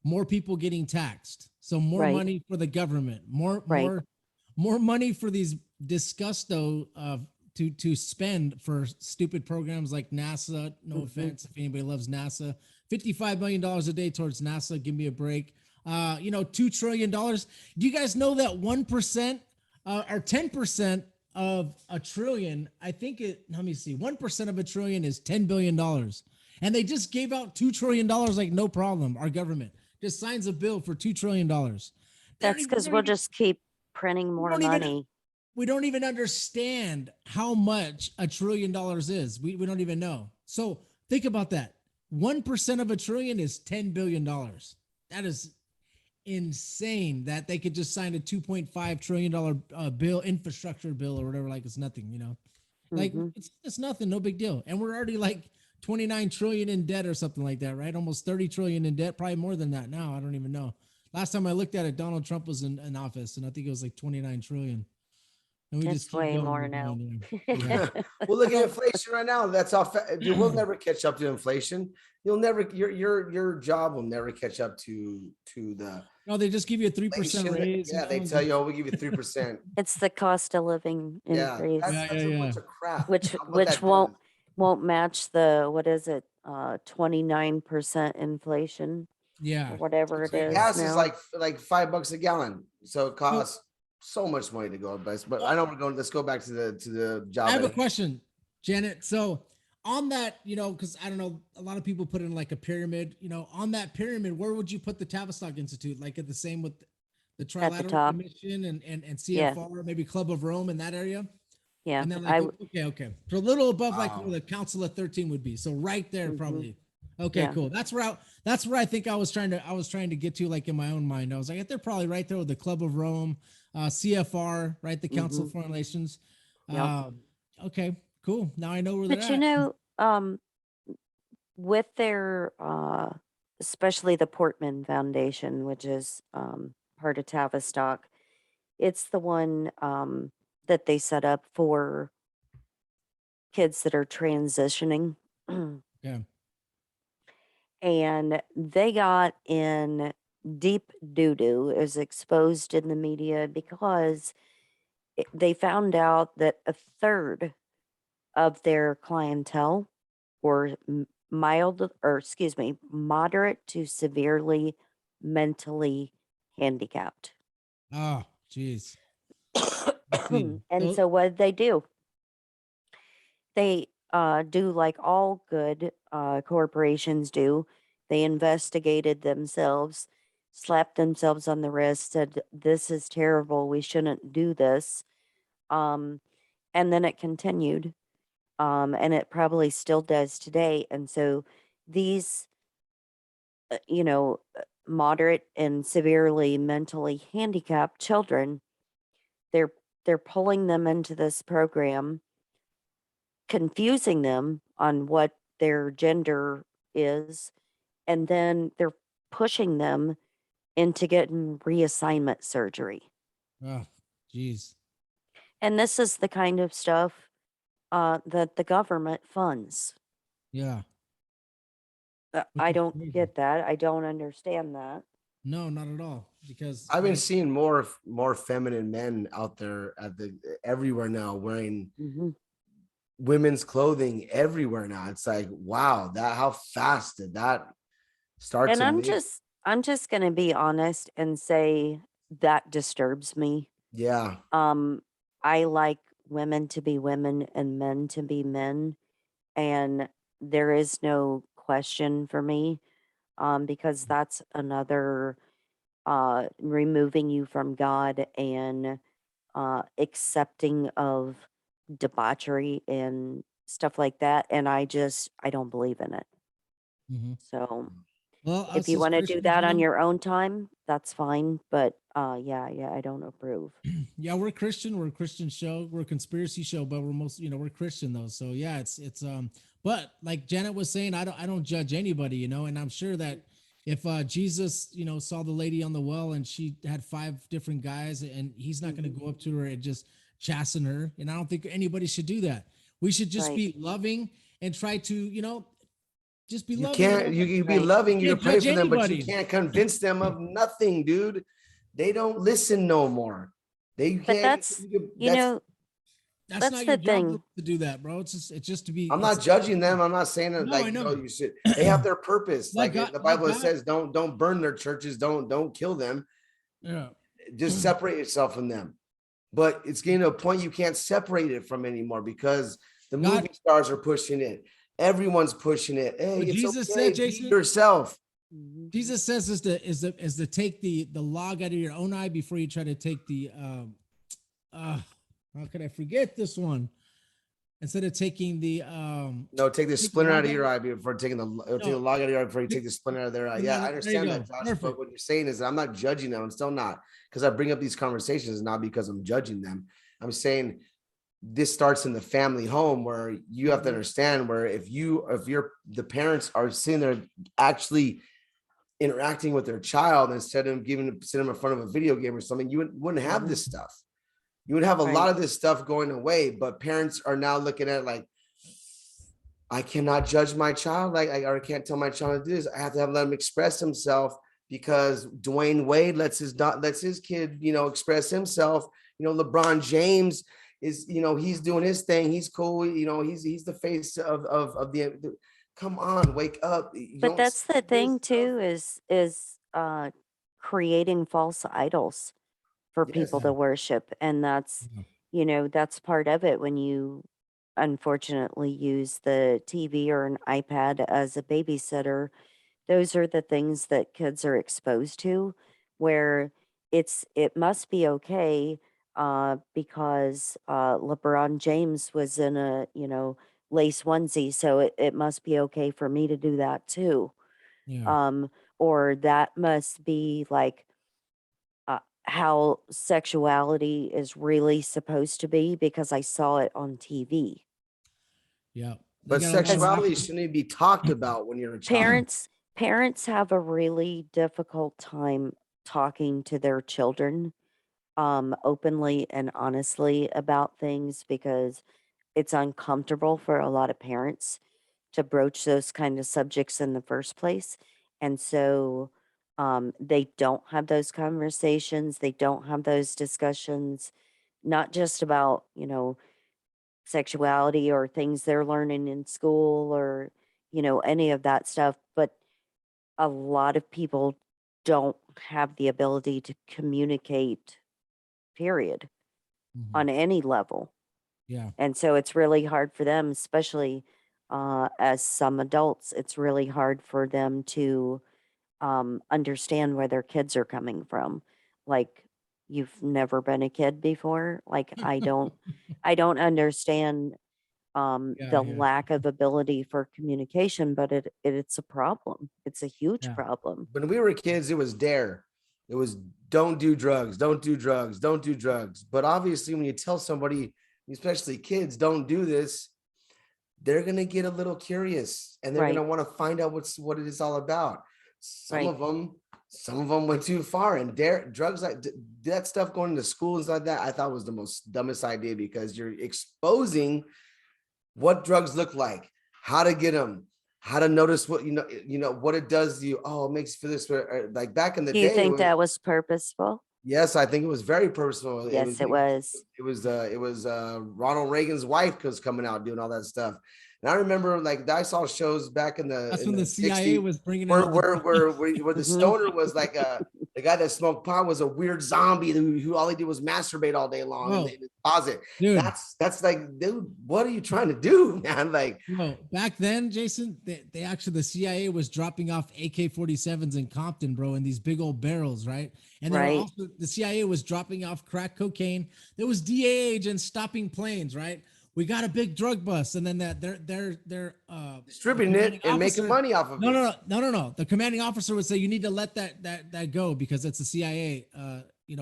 more people getting taxed. So more Right. money for the government, Right. more money for these disgusto to spend for stupid programs like NASA. No Mhm. offense if anybody loves NASA. $55 million a day towards NASA. Give me a break. $2 trillion. Do you guys know that 1% or 10% of a trillion? I think let me see. 1% of a trillion is $10 billion. And they just gave out $2 trillion like no problem. Our government just signs a bill for $2 trillion. That's because we'll just keep printing more money. We don't even understand how much $1 trillion is. We don't even know. So think about that. 1% of a trillion is $10 billion. That is insane that they could just sign a $2.5 trillion bill, infrastructure bill or whatever. Like it's nothing, like Mhm. it's nothing, no big deal. And we're already like 29 trillion in debt or something like that, right? Almost 30 trillion in debt, probably more than that now. I don't even know. Last time I looked at it, Donald Trump was in office, and I think it was like 29 trillion. And we just It's keep way going. more and now. going, yeah. Well, look at So- inflation right now. That's all. You will never catch up to inflation. You'll never. Your job will never catch up to the No, they just give you a 3% inflation. raise. Yeah, they tell you, oh, we give you 3%. It's the cost of living Yeah, increase, that's a bunch of crap. which What that does. won't match the, what is it, 29% inflation or Yeah. whatever it is Gas is now. like $5 a gallon, so it costs so much money to go. But I know we're going. Let's go back to the job. I have a question, Janet. So on that, because I don't know, a lot of people put in like a pyramid, on that pyramid, where would you put the Tavistock Institute? Like at the same with the Trilateral top. Commission and Yeah. CFR, maybe Club of Rome in that area? Yeah, And then like, okay. So a little above like Wow. where the Council of 13 would be. So right there, Mhm. probably. Okay, Yeah. cool. That's where I think I was trying to get to, like in my own mind. I was like, they're probably right there with the Club of Rome, CFR, right? The Council of Foreign Relations. Yeah. Okay, cool. Now I know where they're But at. with their especially the Portman Foundation, which is part of Tavistock, it's the one that they set up for kids that are transitioning. Yeah. And they got in deep doo-doo. It was exposed in the media because they found out that a third of their clientele were moderate to severely mentally handicapped. Oh, geez. And so what did they do? They do like all good corporations do. They investigated themselves, slapped themselves on the wrist, said, "This is terrible. We shouldn't do this." And then it continued. And it probably still does today. And so these, moderate and severely mentally handicapped children, they're they're pulling them into this program, confusing them on what their gender is, and then they're pushing them into getting reassignment surgery. Oh, geez. And this is the kind of stuff that the government funds. Yeah. Which I is don't crazy. get that. I don't understand that. No, not at all. Because I've been seeing more feminine men out there everywhere now wearing Mhm. women's clothing everywhere now. It's like, wow, how fast did that start And to I'm make? just going to be honest and say that disturbs me. Yeah. I like women to be women and men to be men, and there is no question for me, because that's another removing you from God and accepting of debauchery and stuff like that. And I don't believe in it. Mhm. So Well, if us you as want to do Christians, that on man, your own time, that's fine. But yeah, I don't approve. yeah, we're Christian. We're a Christian show. We're a conspiracy show, but we're we're Christian though. So yeah, but like Janet was saying, I don't judge anybody, and I'm sure that if Jesus, saw the lady on the well and she had 5 different guys, and he's not going to go up to her and just chasten her. And I don't think anybody should do that. We should just Right. be loving and try to, Just be You loving. can't, you can be Right. loving, you Can't can pray judge for them, but you anybody. can't convince them of nothing, dude. They don't listen no more. They But can't, That's that's not your the job thing. to do that, bro. It's just to be. I'm not judging them. I'm not saying that, No, like, I know. you should, they have their purpose. Like Like God, the like Bible God. says, don't burn their churches. Don't kill them. Yeah. Just separate yourself from them. But it's getting to a point you can't separate it from anymore because the God, movie stars are pushing it. Everyone's pushing it. Hey, what it's Jesus okay. said, Be Jason. yourself. Jesus says is to take the log out of your own eye before you try to take the how could I forget this one? Instead of taking the No, take the take the splinter out log of your eye before taking take the no, log out of your eye before you take the splinter out of their eye. Yeah, I there you understand go. that, Josh. Perfect. But what you're saying is I'm not judging them. I'm still not, because I bring up these conversations not because I'm judging them. I'm saying this starts in the family home where you have to understand where if the parents are sitting there actually interacting with their child instead of sitting them in front of a video game or something, you wouldn't have this stuff. You would have a lot of this stuff going away, but parents are now looking at it like, I cannot judge my child. Like, I can't tell my child to do this. I have to let him express himself because Dwayne Wade lets his kid, express himself. LeBron James is, he's doing his thing. He's cool. He's the face of the come on, wake up. But that's the thing too, is creating false idols for people to worship. And that's, that's part of it when you unfortunately use the TV or an iPad as a babysitter. Those are the things that kids are exposed to, where it must be okay because LeBron James was in a lace onesie, so it must be okay for me to do that too. Yeah. Or that must be like how sexuality is really supposed to be because I saw it on TV. Yeah. But sexuality shouldn't be talked about when you're a child. Parents have a really difficult time talking to their children openly and honestly about things because it's uncomfortable for a lot of parents to broach those kind of subjects in the first place. And so they don't have those conversations. They don't have those discussions, not just about, sexuality or things they're learning in school or, any of that stuff. But a lot of people don't have the ability to communicate, period, on any level. Yeah. And so it's really hard for them, especially as some adults, it's really hard for them to understand where their kids are coming from. Like, you've never been a kid before. Like, I don't understand the lack of ability for communication, but it's a problem. It's a huge problem. When we were kids, it was dare. It was don't do drugs, don't do drugs, don't do drugs. But obviously, when you tell somebody, especially kids, don't do this, they're gonna get a little curious and they're gonna want to find out what it is all about. Some of them went too far, and drugs, like that stuff going to schools like that, I thought was the most dumbest idea because you're exposing what drugs look like, how to get them, how to notice what what it does to you. Oh, it makes you feel this way. Like back in the Do day. you think that was purposeful? Yes, I think it was very purposeful. Yes, it was. It was Ronald Reagan's wife was coming out doing all that stuff. And I remember, like, I saw shows back in the That's when the CIA 60s was bringing where out the stoner was like the guy that smoked pot was a weird zombie who all he did was masturbate all day long in his closet. Dude. That's like, dude, what are you trying to do, man? Like, no, back then, Jason, they actually, the CIA was dropping off AK-47s in Compton, bro, in these big old barrels, right? And then also the CIA was dropping off crack cocaine. There was DA agents stopping planes, right? We got a big drug bust, and then they're distributing it and making money off of it. No. The commanding officer would say you need to let that go because it's a CIA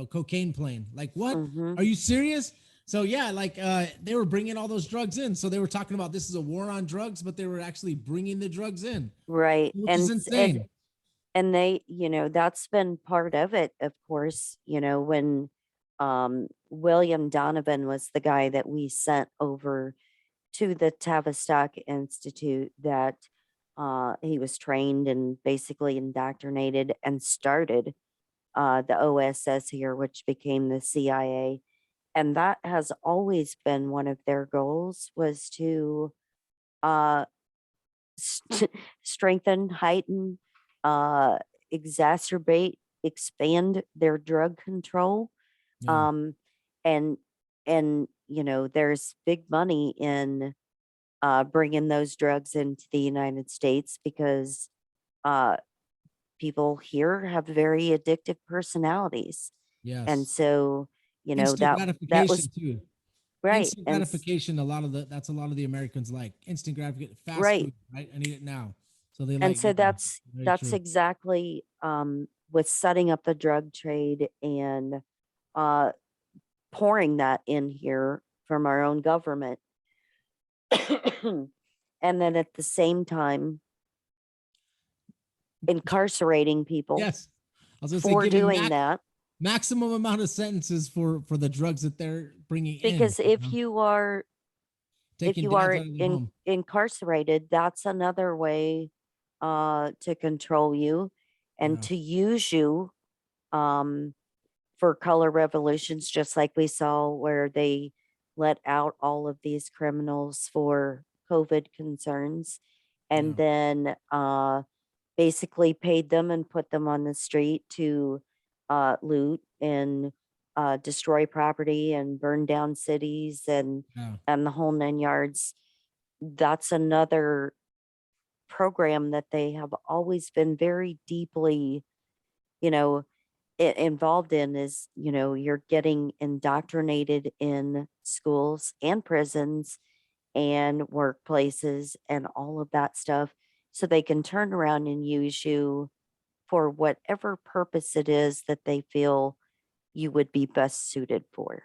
cocaine plane. Like, what? Are you serious? So yeah, like they were bringing all those drugs in. So they were talking about this is a war on drugs, but they were actually bringing the drugs in. Right. Which is insane. And they, that's been part of it, of course, when William Donovan was the guy that we sent over to the Tavistock Institute that he was trained and basically indoctrinated and started the OSS here, which became the CIA. And that has always been one of their goals, was to uh, strengthen, heighten, uh, exacerbate, expand their drug control. Yeah. Um, and there's big money in bringing those drugs into the United States because uh, people here have very addictive personalities, and Yes. so Instant that gratification was too. right. Instant gratification. That's a lot of the Americans like instant gratification, fast Right. food, right? I need it now. So they And like, so yeah, very that's true. exactly with setting up the drug trade and uh, pouring that in here from our own government. And then at the same time, incarcerating people Yes. I was gonna say for giving doing that. maximum amount of sentences for the drugs that they're bringing in, Because if you are taking dads out of the home. incarcerated, that's another way to control you and Yeah. to use you um, for color revolutions, just like we saw where they let out all of these criminals for COVID concerns, Yeah. and then basically paid them and put them on the street to loot and destroy property and burn down cities Yeah. and the whole 9 yards. That's another program that they have always been very deeply, you know, involved in. Is you're getting indoctrinated in schools and prisons and workplaces and all of that stuff, so they can turn around and use you for whatever purpose it is that they feel you would be best suited for.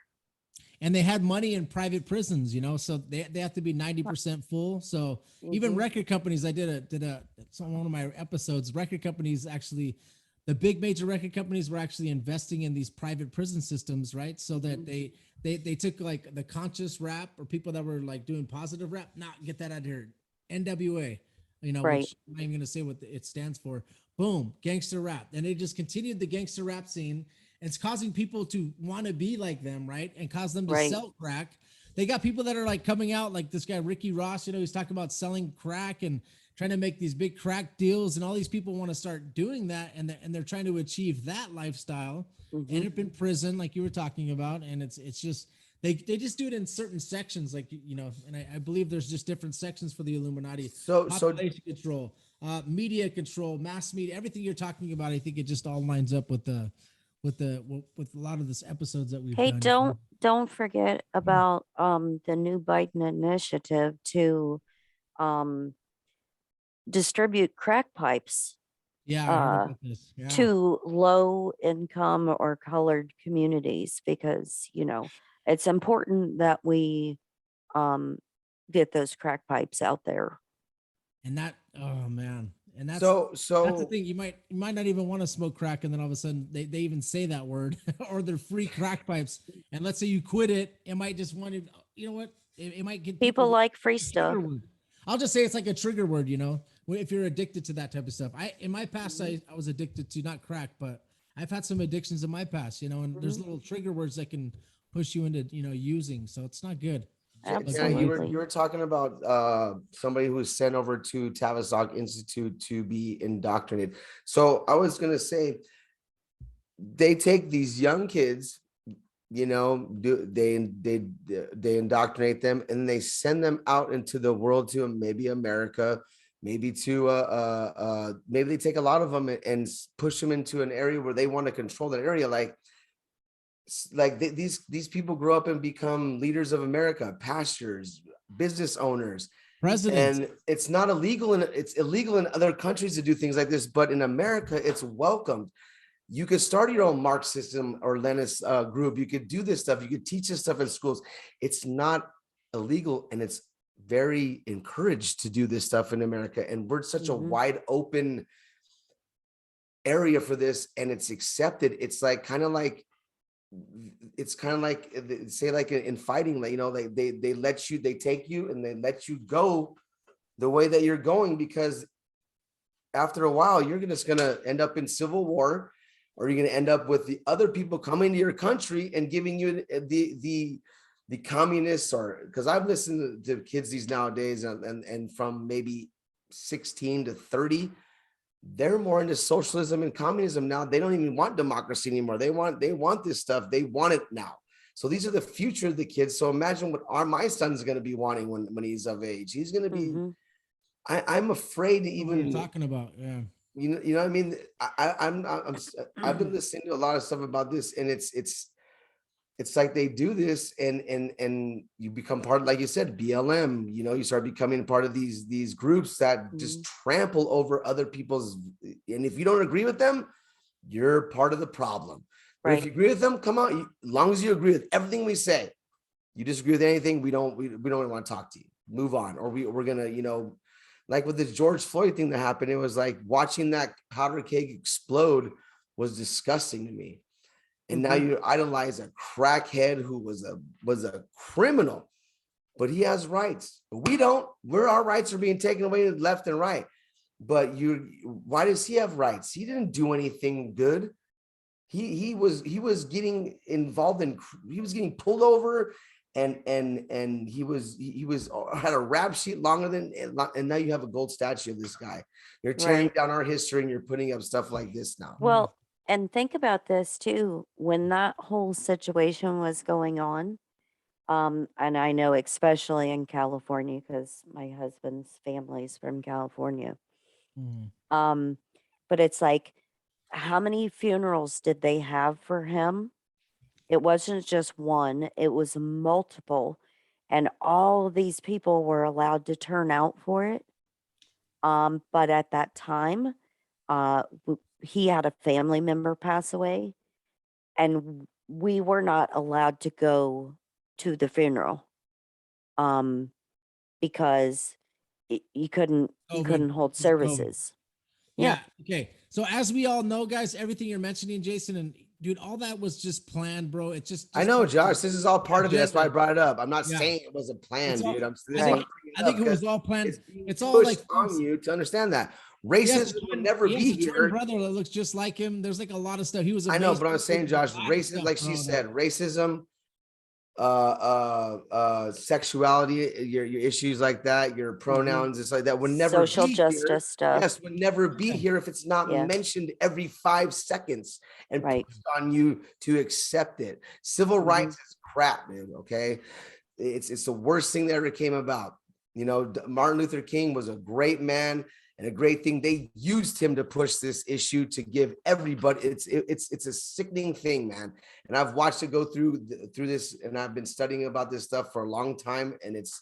And they had money in private prisons, so they have to be 90% full. So even Mm-hmm. record companies, I did a one of my episodes, record companies actually, the big major record companies were actually investing in these private prison systems, right? So that they took like the conscious rap or people that were like doing positive rap, not get that out here. NWA, Right. which I'm not even gonna say what it stands for. Boom, gangster rap. And they just continued the gangster rap scene. It's causing people to want to be like them, right? And cause them to Right. sell crack. They got people that are like coming out, like this guy Ricky Ross. He's talking about selling crack and trying to make these big crack deals, and all these people want to start doing that, and they're trying to achieve that lifestyle. Mm-hmm. End up in prison, like you were talking about, and it's just they just do it in certain sections, like and I believe there's just different sections for the Illuminati. So Population control, media control, mass media, everything you're talking about. I think it just all lines up with with a lot of this episodes that we've Hey, done. don't forget about the new Biden initiative to um distribute crack pipes Yeah, I heard about this. Yeah. to low income or colored communities, because it's important that we um get those crack pipes out there. And that, oh man, and that's the so thing. You might not even want to smoke crack, and then all of a sudden they even say that word, or they're free crack pipes. And let's say you quit it, it might just want to, you know what? It might get People people like free a trigger stuff. word. I'll just say it's like a trigger word, if you're addicted to that type of stuff. In my past, I was addicted to not crack, but I've had some addictions in my past, and there's little trigger words that can push you into, using. So it's not good. Jenna, you were Absolutely. you were talking about somebody who was sent over to Tavistock Institute to be indoctrinated. So I was gonna say they take these young kids, they indoctrinate them and they send them out into the world, to maybe America, maybe to maybe they take a lot of them and push them into an area where they want to control that area, these people grow up and become leaders of America, pastors, business owners, Presidents. and it's not illegal, and it's illegal in other countries to do things like this, but in America it's welcomed. You could start your own Marxism or Leninist group. You could do this stuff. You could teach this stuff in schools. It's not illegal, and it's very encouraged to do this stuff in America. And we're such a wide open area for this, and it's accepted. It's like kind of like say like in fighting, like they let you, they take you and they let you go the way that you're going, because after a while, you're just going to end up in civil war, or you're going to end up with the other people coming to your country and giving you the communists, or because I've listened to kids these nowadays and from maybe 16 to 30, they're more into socialism and communism now. They don't even want democracy anymore. They want this stuff. They want it now. So these are the future of the kids. So imagine what my son's going to be wanting when he's of age. He's going to be, I'm afraid to even, what you're talking about. Yeah. you know what I mean? I've been listening to a lot of stuff about this, and it's like they do this and you become part of, like you said, BLM, you start becoming part of these groups that just trample over other people's, and if you don't agree with them, you're part of the problem. But if you agree with them, come on, as long as you agree with everything we say, you disagree with anything, we don't want to talk to you, move on. Or we're gonna, like with the George Floyd thing that happened, it was like watching that powder keg explode was disgusting to me. And now you idolize a crackhead who was a criminal, but he has rights. But we don't. Our rights are being taken away left and right. But why does he have rights? He didn't do anything good. He was getting involved in. He was getting pulled over, and he had a rap sheet longer than. And now you have a gold statue of this guy. You're tearing down our history, and you're putting up stuff like this now. Well, and think about this too, when that whole situation was going on, and I know especially in California, because my husband's family's from California. But it's like, how many funerals did they have for him? It wasn't just one, it was multiple. And all these people were allowed to turn out for it. But at that time, he had a family member pass away, and we were not allowed to go to the funeral because you couldn't hold services. Yeah. Okay. So as we all know, guys, everything you're mentioning, Jason, and dude, all that was just planned, bro. It just I know, Josh, this is all part of it. That's why I brought it up. I'm not saying it wasn't planned, dude. I think it was all planned. It's all pushed like on you to understand that racism would never be here. Brother that looks just like him. There's like a lot of stuff. He was. I know, but I'm saying, Josh, racism, like she said, racism, sexuality, your issues like that, your pronouns, it's like that would never social be justice here. stuff. Yes, would never be here if it's not mentioned every 5 seconds and pushed on you to accept it. Civil rights is crap, man. Okay, it's the worst thing that ever came about. Martin Luther King was a great man and a great thing. They used him to push this issue to give everybody. It's a sickening thing, man. And I've watched it go through this, and I've been studying about this stuff for a long time. And it's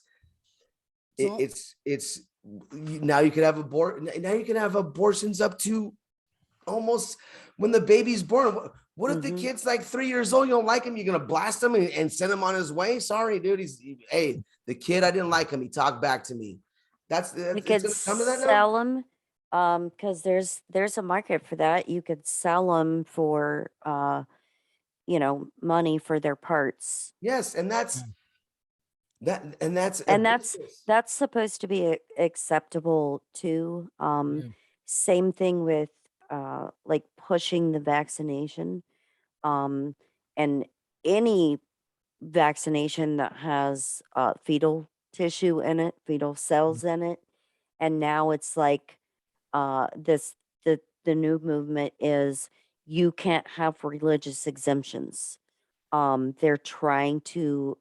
now you can have abortions up to almost when the baby's born. What if the kid's like 3 years old? You don't like him, you're gonna blast him and send him on his way? Sorry, dude. The kid, I didn't like him. He talked back to me. You could sell them because there's a market for that. You could sell them for money for their parts. Yes, and that's supposed to be acceptable too. Same thing with like pushing the vaccination, and any vaccination that has fetal tissue in it, fetal cells in it. And now it's like the new movement is you can't have religious exemptions. They're trying to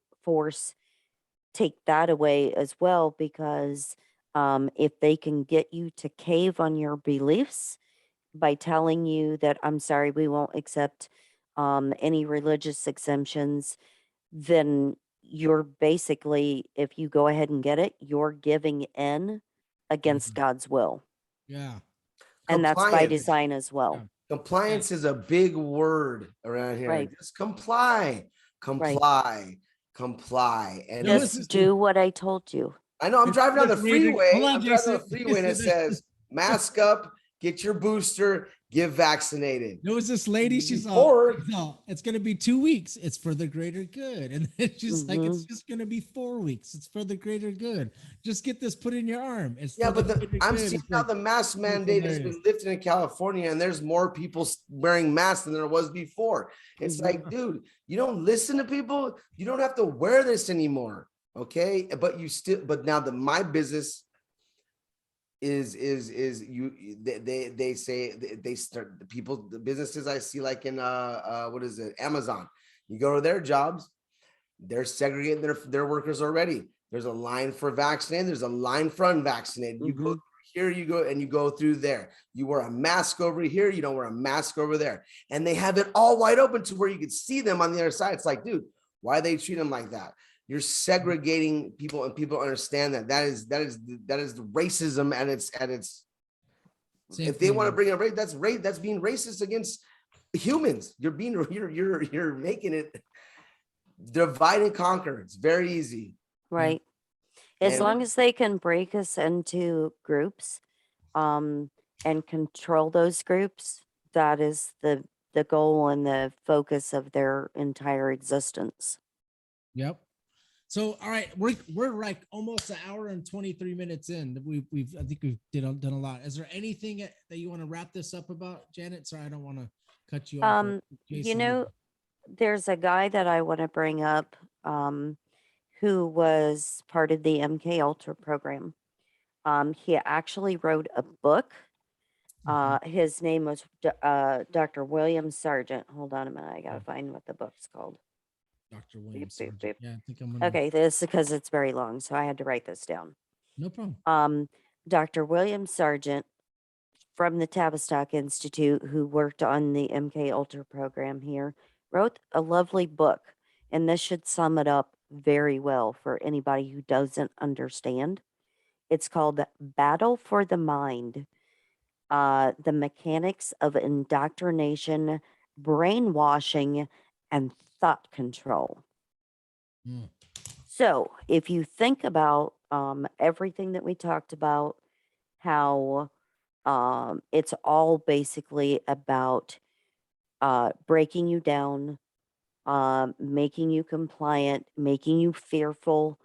take that away as well, because if they can get you to cave on your beliefs by telling you that, I'm sorry, we won't accept any religious exemptions, then you're basically, if you go ahead and get it, you're giving in against God's will. Yeah. And that's by design as well. Yeah. Compliance is a big word around here. Right. Just comply. And just do what I told you. I know, I'm driving down the freeway. And it says, mask up, get your booster, get vaccinated. There was this lady, she's Or all, it's going to be 2 weeks. It's for the greater good. And then she's like, it's just going to be 4 weeks. It's for the greater good. Just get this put in your arm. It's yeah, for the but greater I'm good. seeing It's now like, the mask mandate has been lifted in California, and there's more people wearing masks than there was before. It's like, dude, you don't listen to people. You don't have to wear this anymore. Okay. But you still, but now my business is you, they say they start the businesses I see, like in what is it, Amazon. You go to their jobs, they're segregating their workers already. There's a line for vaccinated, there's a line for unvaccinated. You go here, you go, and you go through there. You wear a mask over here, you don't wear a mask over there. And they have it all wide open to where you could see them on the other side. It's like, dude, why they treat them like that? You're segregating people, and people understand that is the racism at its if they want to bring a race, that's being racist against humans. You're making it divide and conquer. It's very easy. Right. As long as they can break us into groups, and control those groups, that is the goal and the focus of their entire existence. Yep. So, all right, we're like almost an hour and 23 minutes in. I think we've done a lot. Is there anything that you want to wrap this up about, Janet? Sorry, I don't want to cut you off. You know, there's a guy that I want to bring up, who was part of the MK Ultra program. He actually wrote a book. His name was Dr. William Sargent. Hold on a minute, I gotta find what the book's called. Dr. William Sargent. Yeah, I think I'm gonna. Okay, this is because it's very long, so I had to write this down. No problem. Dr. William Sargent from the Tavistock Institute, who worked on the MK Ultra program here, wrote a lovely book, and this should sum it up very well for anybody who doesn't understand. It's called Battle for the Mind, the Mechanics of Indoctrination, Brainwashing, and Thought Control. So if you think about everything that we talked about, how it's all basically about breaking you down, making you compliant, making you fearful,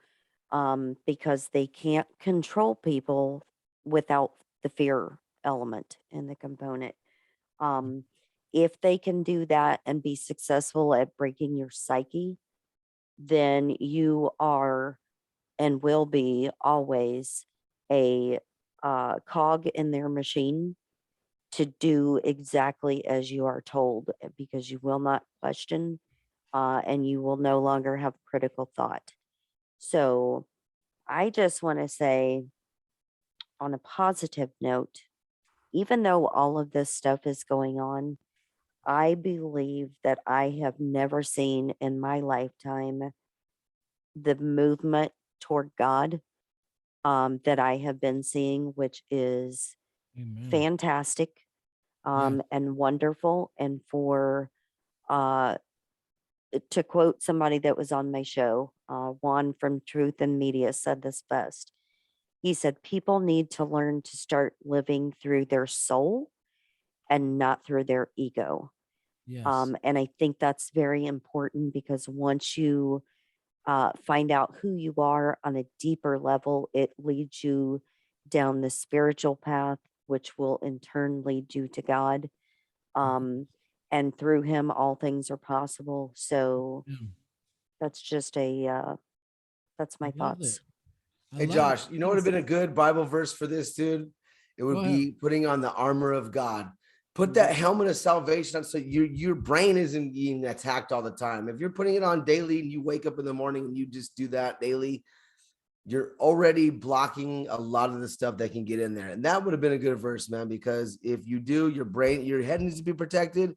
because they can't control people without the fear element in the component. If they can do that and be successful at breaking your psyche, then you are and will be always a cog in their machine to do exactly as you are told, because you will not question, and you will no longer have critical thought. So I just want to say, on a positive note, even though all of this stuff is going on, I believe that I have never seen in my lifetime the movement toward God that I have been seeing, which is fantastic and wonderful. And for to quote somebody that was on my show, Juan from Truth and Media said this best. He said, people need to learn to start living through their soul and not through their ego. Yes. And I think that's very important, because once you find out who you are on a deeper level, it leads you down the spiritual path, which will in turn lead you to God. And through him, all things are possible. So that's just that's my thoughts. Hey, Josh, you know what would have been a good Bible verse for this, dude? It would be putting on the armor of God. Put that helmet of salvation on, so your brain isn't being attacked all the time. If you're putting it on daily and you wake up in the morning and you just do that daily, you're already blocking a lot of the stuff that can get in there. And that would have been a good verse, man, because if you do, your head needs to be protected.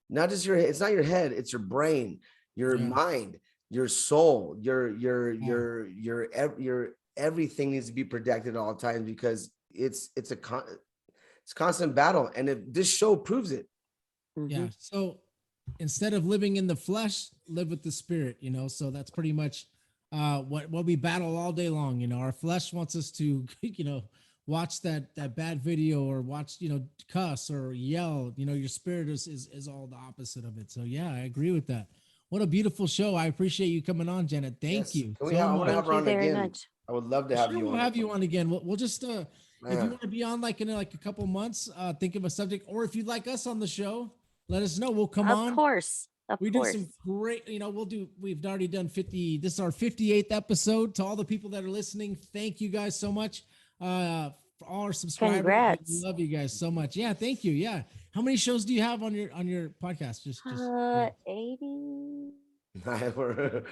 Not just your head, it's not your head, it's your brain, your mind, your soul, your everything needs to be protected at all times, because it's constant battle. And if this show proves it. Yeah. So instead of living in the flesh, live with the spirit, so that's pretty much what we battle all day long. Our flesh wants us to, watch that bad video or watch, cuss or yell. Your spirit is all the opposite of it. So yeah, I agree with that. What a beautiful show. I appreciate you coming on, Janet. Thank Yes. you Can we so have, I want to much. have Thank her you on very again. much. I would love to have Sure, you we'll on. have you on again. We'll just if Yeah. you want to be on like in like a couple months, think of a subject, or if you'd like us on the show, let us know. We'll come Of on. course. Of We do course. some great, we've already done 50. This is our 58th episode. To all the people that are listening, thank you guys so much. For all our subscribers, Congrats. we love you guys so much. Yeah, thank you. Yeah. How many shows do you have on your podcast? Just 82. We're-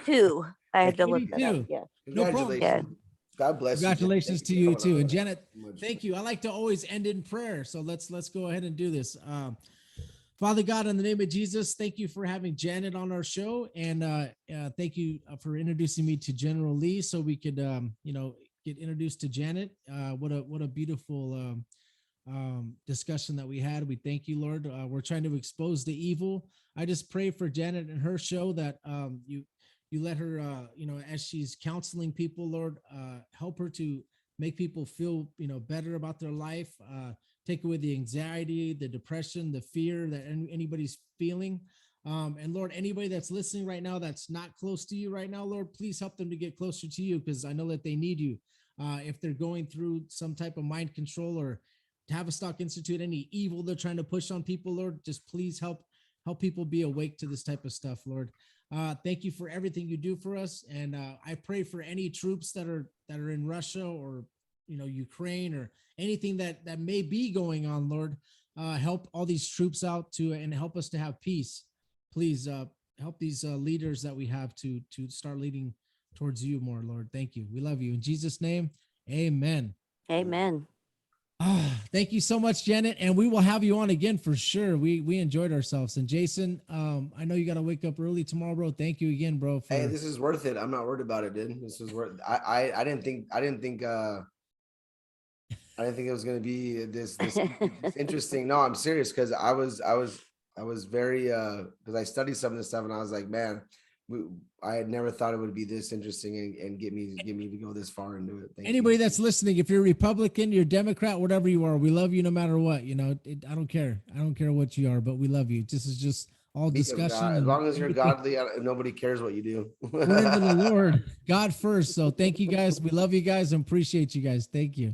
I had to look that up. 82. Yeah. No problem. Yeah. Congratulations. God bless you. Janet. Congratulations Thank to for you coming too. on. And Janet, Much. thank you. I like to always end in prayer. So let's go ahead and do this. Father God, in the name of Jesus, thank you for having Janet on our show. And thank you for introducing me to General Lee so we could get introduced to Janet. What a beautiful discussion that we had. We thank you, Lord. We're trying to expose the evil. I just pray for Janet and her show that you let her as she's counseling people, Lord, help her to make people feel better about their life, take away the anxiety, the depression, the fear that anybody's feeling. And Lord, anybody that's listening right now that's not close to you right now, Lord, please help them to get closer to you, because I know that they need you. If they're going through some type of mind control or Tavistock Institute, any evil they're trying to push on people, Lord, just please help people be awake to this type of stuff, Lord. Thank you for everything you do for us. And I pray for any troops that are in Russia or Ukraine or anything that may be going on, Lord. Help all these troops out and help us to have peace. Please help these leaders that we have to start leading towards you more, Lord. Thank you. We love you. In Jesus' name, amen. Amen. Thank you so much, Janet. And we will have you on again for sure. We enjoyed ourselves. And Jason, I know you got to wake up early tomorrow, bro. Thank you again, bro. Hey, this is worth it. I'm not worried about it, dude. This was worth. I didn't think it was gonna be this interesting. No, I'm serious, because I was very because I studied some of this stuff and I was like, man, I had never thought it would be this interesting and get me to go this far into it. Anybody that's listening, if you're Republican, you're Democrat, whatever you are, we love you no matter what. I don't care. I don't care what you are, but we love you. This is just all discussion. As long as you're godly, nobody cares what you do. We're into the Lord, God first. So thank you guys. We love you guys and appreciate you guys. Thank you.